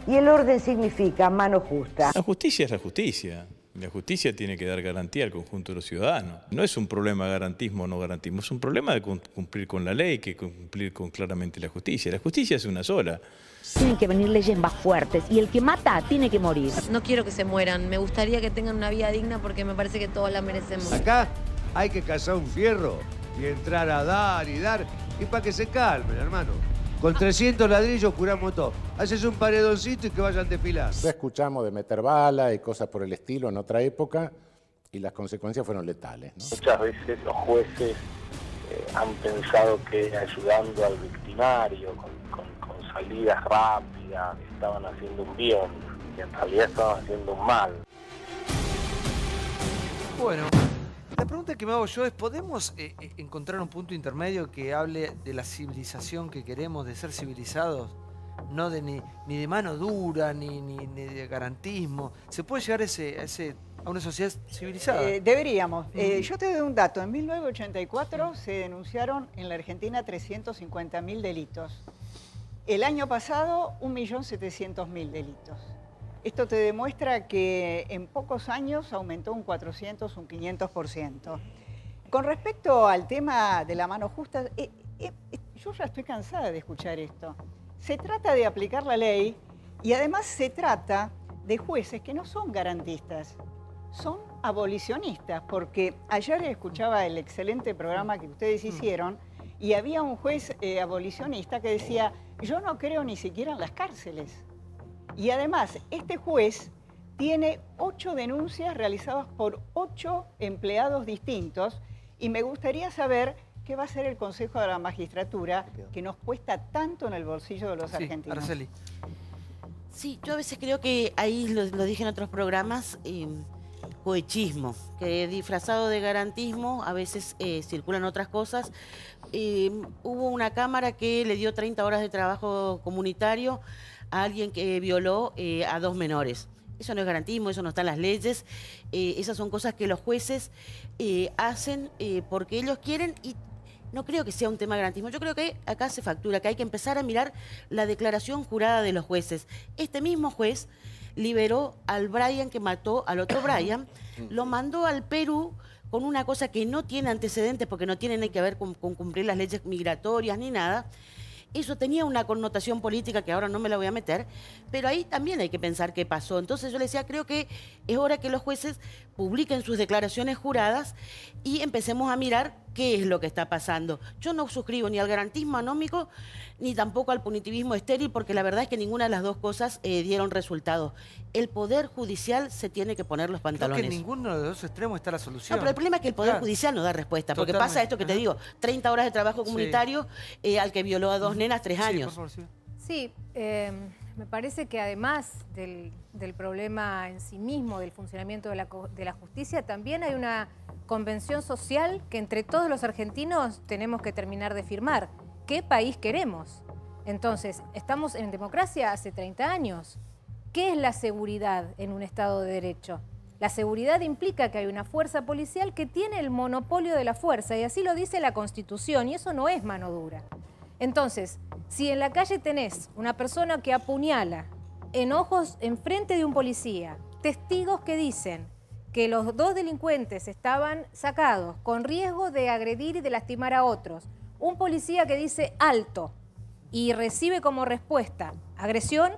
Y el orden significa mano justa. La justicia es la justicia. La justicia tiene que dar garantía al conjunto de los ciudadanos. No es un problema de garantismo o no garantismo, es un problema de cumplir con la ley, que cumplir con claramente la justicia. La justicia es una sola. Tienen que venir leyes más fuertes y el que mata tiene que morir. No quiero que se mueran, me gustaría que tengan una vida digna porque me parece que todos la merecemos. Acá hay que cazar un fierro y entrar a dar y para que se calmen, hermano. Con 300 ladrillos curamos todo. Haces un paredoncito y que vayan desfilando. Ya escuchamos de meter bala y cosas por el estilo en otra época y las consecuencias fueron letales, ¿no? Muchas veces los jueces han pensado que ayudando al victimario con salidas rápidas estaban haciendo un bien y en realidad estaban haciendo un mal. Bueno, la pregunta que me hago yo es, ¿podemos encontrar un punto intermedio que hable de la civilización que queremos, de ser civilizados? No de ni de mano dura, ni de garantismo. ¿Se puede llegar a una sociedad civilizada? Deberíamos. Yo te doy un dato. En 1984 se denunciaron en la Argentina 350.000 delitos. El año pasado, 1.700.000 delitos. Esto te demuestra que en pocos años aumentó un 400, un 500%. Con respecto al tema de la mano justa, yo ya estoy cansada de escuchar esto. Se trata de aplicar la ley y además se trata de jueces que no son garantistas, son abolicionistas, porque ayer escuchaba el excelente programa que ustedes hicieron y había un juez abolicionista que decía, yo no creo ni siquiera en las cárceles. Y además, este juez tiene 8 denuncias realizadas por 8 empleados distintos y me gustaría saber qué va a hacer el Consejo de la Magistratura que nos cuesta tanto en el bolsillo de los argentinos. Araceli. Sí, yo a veces creo que ahí lo dije en otros programas, cohechismo, que disfrazado de garantismo a veces circulan otras cosas. Hubo una cámara que le dio 30 horas de trabajo comunitario a alguien que violó a 2 menores. Eso no es garantismo, eso no está en las leyes. Esas son cosas que los jueces hacen porque ellos quieren y no creo que sea un tema de garantismo. Yo creo que acá se factura, que hay que empezar a mirar la declaración jurada de los jueces. Este mismo juez liberó al Brian que mató al otro Brian, lo mandó al Perú con una cosa que no tiene antecedentes porque no tiene ni que ver con cumplir las leyes migratorias ni nada. eso tenía una connotación política que ahora no me la voy a meter, pero ahí también hay que pensar qué pasó. Entonces yo le decía, creo que es hora que los jueces publiquen sus declaraciones juradas y empecemos a mirar qué es lo que está pasando. Yo no suscribo ni al garantismo anómico ni tampoco al punitivismo estéril, porque la verdad es que ninguna de las dos cosas dieron resultados. El Poder Judicial se tiene que poner los pantalones. Creo que en ninguno de los dos extremos está la solución. No, pero el problema es que el Poder Judicial no da respuesta, porque pasa esto que te digo, 30 horas de trabajo comunitario al que violó a 2 nenas 3 años. Por favor, Sí, me parece que además del problema en sí mismo, del funcionamiento de la justicia, también hay una convención social que entre todos los argentinos tenemos que terminar de firmar. ¿Qué país queremos? Entonces, estamos en democracia hace 30 años. ¿Qué es la seguridad en un Estado de Derecho? La seguridad implica que hay una fuerza policial que tiene el monopolio de la fuerza, y así lo dice la Constitución, y eso no es mano dura. Entonces, si en la calle tenés una persona que apuñala en frente de un policía, testigos que dicen que los 2 delincuentes estaban sacados con riesgo de agredir y de lastimar a otros, un policía que dice alto y recibe como respuesta agresión,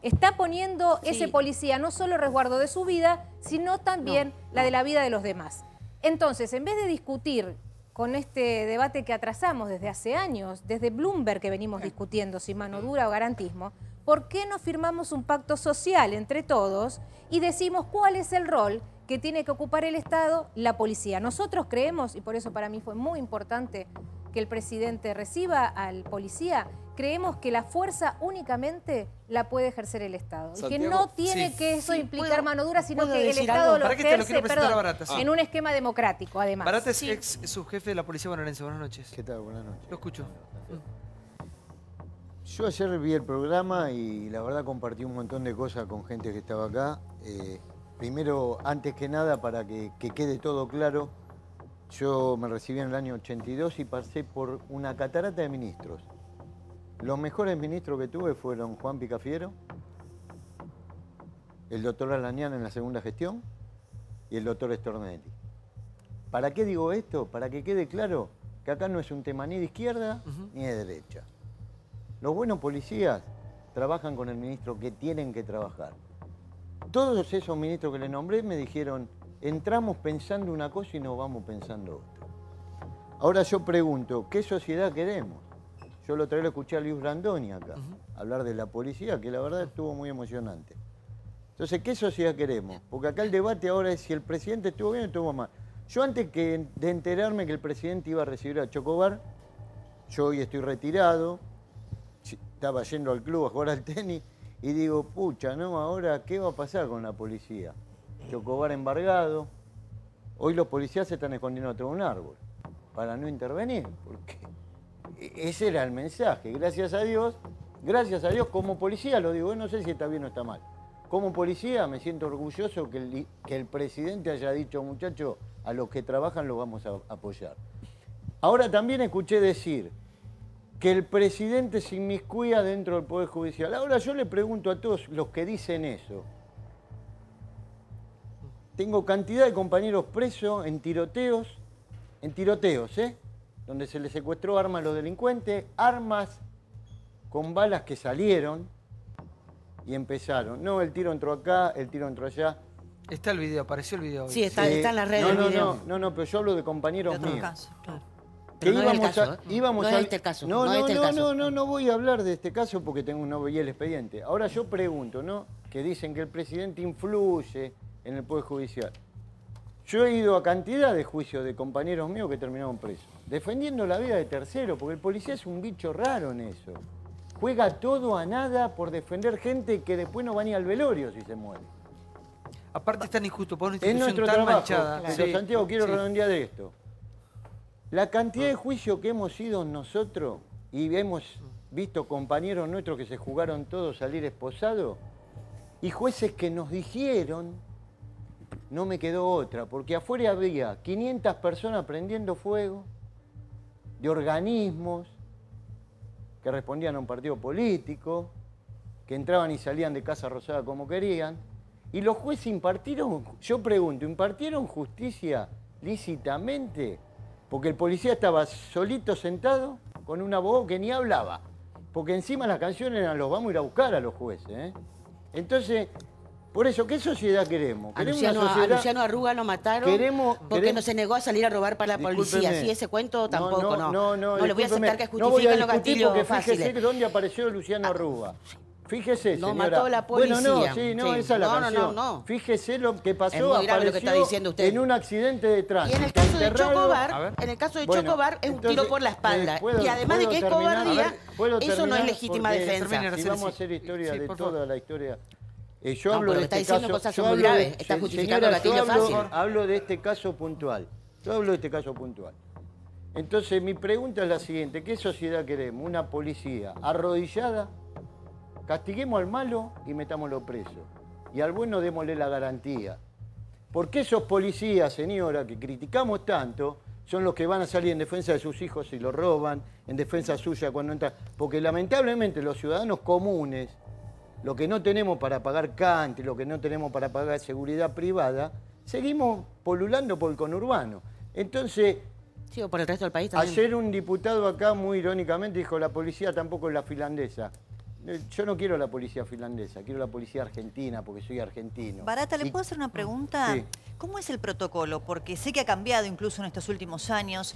está poniendo ese policía no solo resguardo de su vida, sino también la de la vida de los demás. Entonces, en vez de discutir con este debate que atrasamos desde hace años, desde Bloomberg que venimos discutiendo si mano dura o garantismo, ¿por qué no firmamos un pacto social entre todos y decimos cuál es el rol que tiene que ocupar el Estado, la policía? Nosotros creemos, y por eso para mí fue muy importante que el presidente reciba al policía, creemos que la fuerza únicamente la puede ejercer el Estado. Y que no tiene que eso implicar mano dura, sino que el Estado lo ejerce, en un esquema democrático, además. Barata es ex subjefe de la Policía Bonaerense. Buenas noches. ¿Qué tal? Buenas noches. Lo escucho. Yo ayer vi el programa y la verdad compartí un montón de cosas con gente que estaba acá. Primero, antes que nada, para que quede todo claro, yo me recibí en el año 82 y pasé por una catarata de ministros. Los mejores ministros que tuve fueron Juan Picafiero, el doctor Alañán en la segunda gestión y el doctor Stornelli. ¿Para qué digo esto? Para que quede claro que acá no es un tema ni de izquierda ni de derecha. Los buenos policías trabajan con el ministro que tienen que trabajar. Todos esos ministros que le nombré me dijeron, entramos pensando una cosa y nos vamos pensando otra. Ahora yo pregunto, ¿qué sociedad queremos? Yo lo otra vez lo escuché a Luis Brandoni acá, hablar de la policía, que la verdad estuvo muy emocionante. Entonces, ¿qué sociedad queremos? Porque acá el debate ahora es si el presidente estuvo bien o estuvo mal. Yo antes de enterarme que el presidente iba a recibir a Chocobar, yo hoy estoy retirado, estaba yendo al club a jugar al tenis, y digo, pucha, ¿no? Ahora, ¿qué va a pasar con la policía? Chocobar embargado. Hoy los policías se están escondiendo atrás de un árbol para no intervenir, porque ese era el mensaje. Gracias a Dios, como policía, lo digo, no sé si está bien o está mal. Como policía me siento orgulloso que el presidente haya dicho, muchachos, a los que trabajan los vamos a apoyar. Ahora también escuché decir que el presidente se inmiscuía dentro del Poder Judicial. Ahora yo le pregunto a todos los que dicen eso. Tengo cantidad de compañeros presos en tiroteos, donde se les secuestró armas a los delincuentes, armas con balas que salieron y empezaron. No, el tiro entró acá, el tiro entró allá. Está el video, apareció el video. Sí, está en las redes. No, pero yo hablo de compañeros míos. Caso, claro. Que no íbamos es el caso, íbamos no a... es este el caso. No voy a hablar de este caso porque no veía el expediente. Ahora yo pregunto, ¿no? Que dicen que el presidente influye en el Poder Judicial. Yo he ido a cantidad de juicios de compañeros míos que terminaron presos, defendiendo la vida de terceros, porque el policía es un bicho raro en eso. Juega todo a nada por defender gente que después no va ni al velorio si se muere. Aparte es tan injusto, por una Es institución nuestro tan trabajo, manchada. pero Santiago, quiero redondear esto. La cantidad de juicios que hemos ido nosotros y hemos visto compañeros nuestros que se jugaron todos salir esposados y jueces que nos dijeron, no me quedó otra, porque afuera había 500 personas prendiendo fuego de organismos que respondían a un partido político, que entraban y salían de Casa Rosada como querían, y los jueces impartieron, yo pregunto, ¿impartieron justicia lícitamente? Porque el policía estaba solito sentado con un abogado que ni hablaba. Porque encima las canciones eran los vamos a ir a buscar a los jueces. ¿Eh? Entonces, por eso, ¿qué sociedad queremos? A Luciano Arruga lo mataron porque no se negó a salir a robar para la policía. Sí, ese cuento tampoco, no le voy a aceptar que justifiquen los gatillos fáciles. Fíjese dónde apareció Luciano Arruga. Fíjese, señora. Lo mató la policía. Bueno, esa es la canción. No. Fíjese lo que pasó, es muy grave lo que está diciendo usted. En un accidente de tránsito. Y en el caso de Chocobar, es un tiro por la espalda. Y además de que es cobardía, eso no es legítima defensa. Si vamos a hacer historia de toda la historia... Yo hablo de este caso, cosas son muy graves. Está justificando el gatillo fácil. Hablo de este caso puntual. Entonces, mi pregunta es la siguiente. ¿Qué sociedad queremos? ¿Una policía arrodillada? Castiguemos al malo y metámoslo preso. Y al bueno démosle la garantía. Porque esos policías, señora, que criticamos tanto, son los que van a salir en defensa de sus hijos si lo roban, en defensa suya cuando entran. Porque lamentablemente los ciudadanos comunes, lo que no tenemos para pagar cante, lo que no tenemos para pagar seguridad privada, seguimos polulando por el conurbano. Entonces, sí, o por el resto del país también. Ayer un diputado acá muy irónicamente dijo, la policía tampoco es la finlandesa. Yo no quiero la policía finlandesa, quiero la policía argentina porque soy argentino. Barata, ¿le puedo hacer una pregunta? Sí. ¿Cómo es el protocolo? Porque sé que ha cambiado incluso en estos últimos años.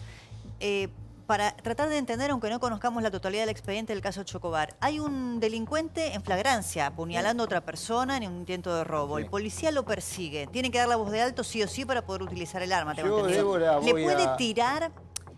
Para tratar de entender, aunque no conozcamos la totalidad del expediente del caso Chocobar, hay un delincuente en flagrancia, apuñalando a otra persona en un intento de robo. El policía lo persigue. Tiene que dar la voz de alto sí o sí para poder utilizar el arma. Yo, Débora, ¿le puede tirar?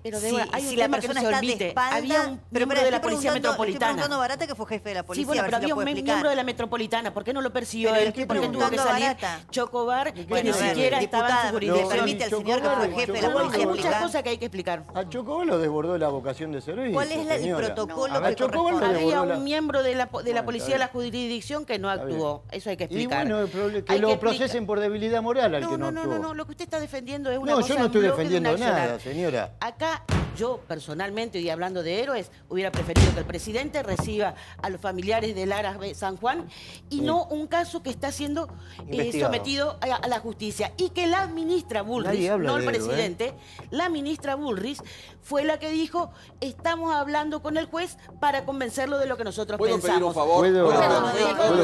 Pero Débora, hay un si tema la persona que no se está olvide. de espalda, Había un miembro de la Policía Metropolitana. Estoy preguntando a Barata, que fue jefe de la policía. Sí, bueno, pero había un miembro de la Metropolitana. ¿Por qué no lo persiguió él? ¿Por qué tuvo que salir Chocobar, que ni siquiera estaba en su jurisdicción? ¿Le permite al señor que fue jefe de la policía? Hay muchas cosas que hay que explicar. A Chocobar lo desbordó la vocación de servicio. ¿Cuál es el protocolo que corresponde? Había un miembro de la policía de la jurisdicción que no actuó. Eso hay que explicar. Y bueno, que lo procesen por debilidad moral al que no actuó. No, lo que usted está defendiendo es una cosa. No, yo no estoy defendiendo nada, señora. Acá, yo personalmente, y hablando de héroes, hubiera preferido que el presidente reciba a los familiares de Lara San Juan y no un caso que está siendo sometido a la justicia. Y que la ministra Bullrich, no el presidente, la ministra Bullrich fue la que dijo, estamos hablando con el juez para convencerlo de lo que nosotros pensamos. ¿Puedo pedir un favor? ¿Puedo,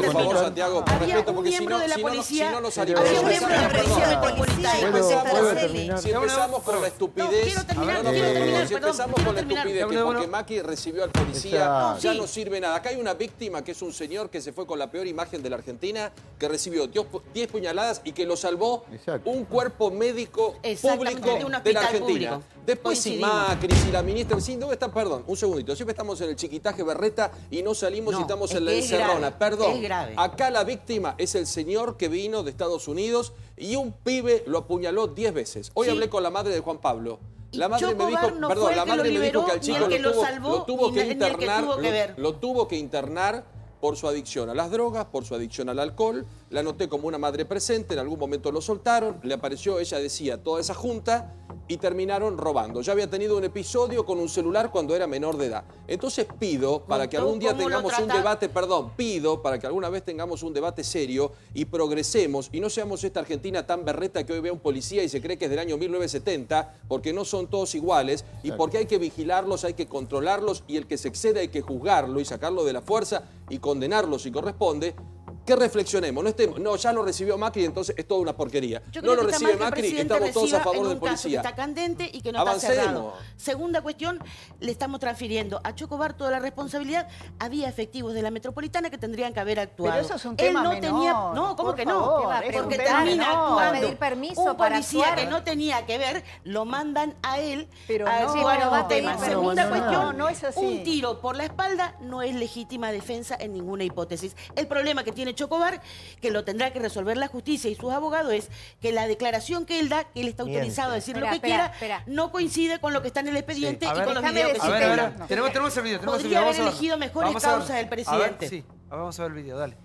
por favor, Santiago? Por respeto, porque si no, había un miembro de la policía metropolitana. Si empezamos con la estupidez... Quiero terminar. Si empezamos con la estupidez, que porque Macri recibió al policía, ya no sirve nada. Acá hay una víctima que es un señor que se fue con la peor imagen de la Argentina, que recibió 10 puñaladas y que lo salvó un cuerpo médico público de la Argentina. Después si Macri, si la ministra... Sí, ¿dónde está? Perdón, un segundito. Siempre estamos en el chiquitaje Berreta y no salimos y estamos en la encerrona. Perdón, acá la víctima es el señor que vino de Estados Unidos y un pibe lo apuñaló 10 veces. Hoy hablé con la madre de Juan Pablo. La madre me dijo, que al chico lo tuvo que internar por su adicción a las drogas, por su adicción al alcohol. La noté como una madre presente, en algún momento lo soltaron, le apareció, ella decía, toda esa junta y terminaron robando. Ya había tenido un episodio con un celular cuando era menor de edad. Entonces pido, para que algún día tengamos un debate, pido para que alguna vez tengamos un debate serio y progresemos y no seamos esta Argentina tan berreta que hoy ve a un policía y se cree que es del año 1970, porque no son todos iguales y porque hay que vigilarlos, hay que controlarlos y el que se excede hay que juzgarlo y sacarlo de la fuerza y condenarlo si corresponde. Que reflexionemos, no, ya lo recibió Macri, entonces es toda una porquería. No lo recibe Macri, estamos todos a favor del policía. Está candente y que no está cerrado. Segunda cuestión, le estamos transfiriendo a Chocobar toda la responsabilidad. Había efectivos de la Metropolitana que tendrían que haber actuado. Pero eso es un tema menor. No, ¿cómo que no? Porque termina actuando pedir permiso un policía que no tenía que ver, lo mandan a él a actuar tema. Segunda cuestión, no es así. Un tiro por la espalda no es legítima defensa en ninguna hipótesis. El problema que tiene Chocobar, que lo tendrá que resolver la justicia y sus abogados, es que la declaración que él da, que él está autorizado a decir lo que quiera, no coincide con lo que está en el expediente y con los videos que se tengan. Tenemos el video. Podría haber elegido mejores causas del presidente. Vamos a ver el video, dale.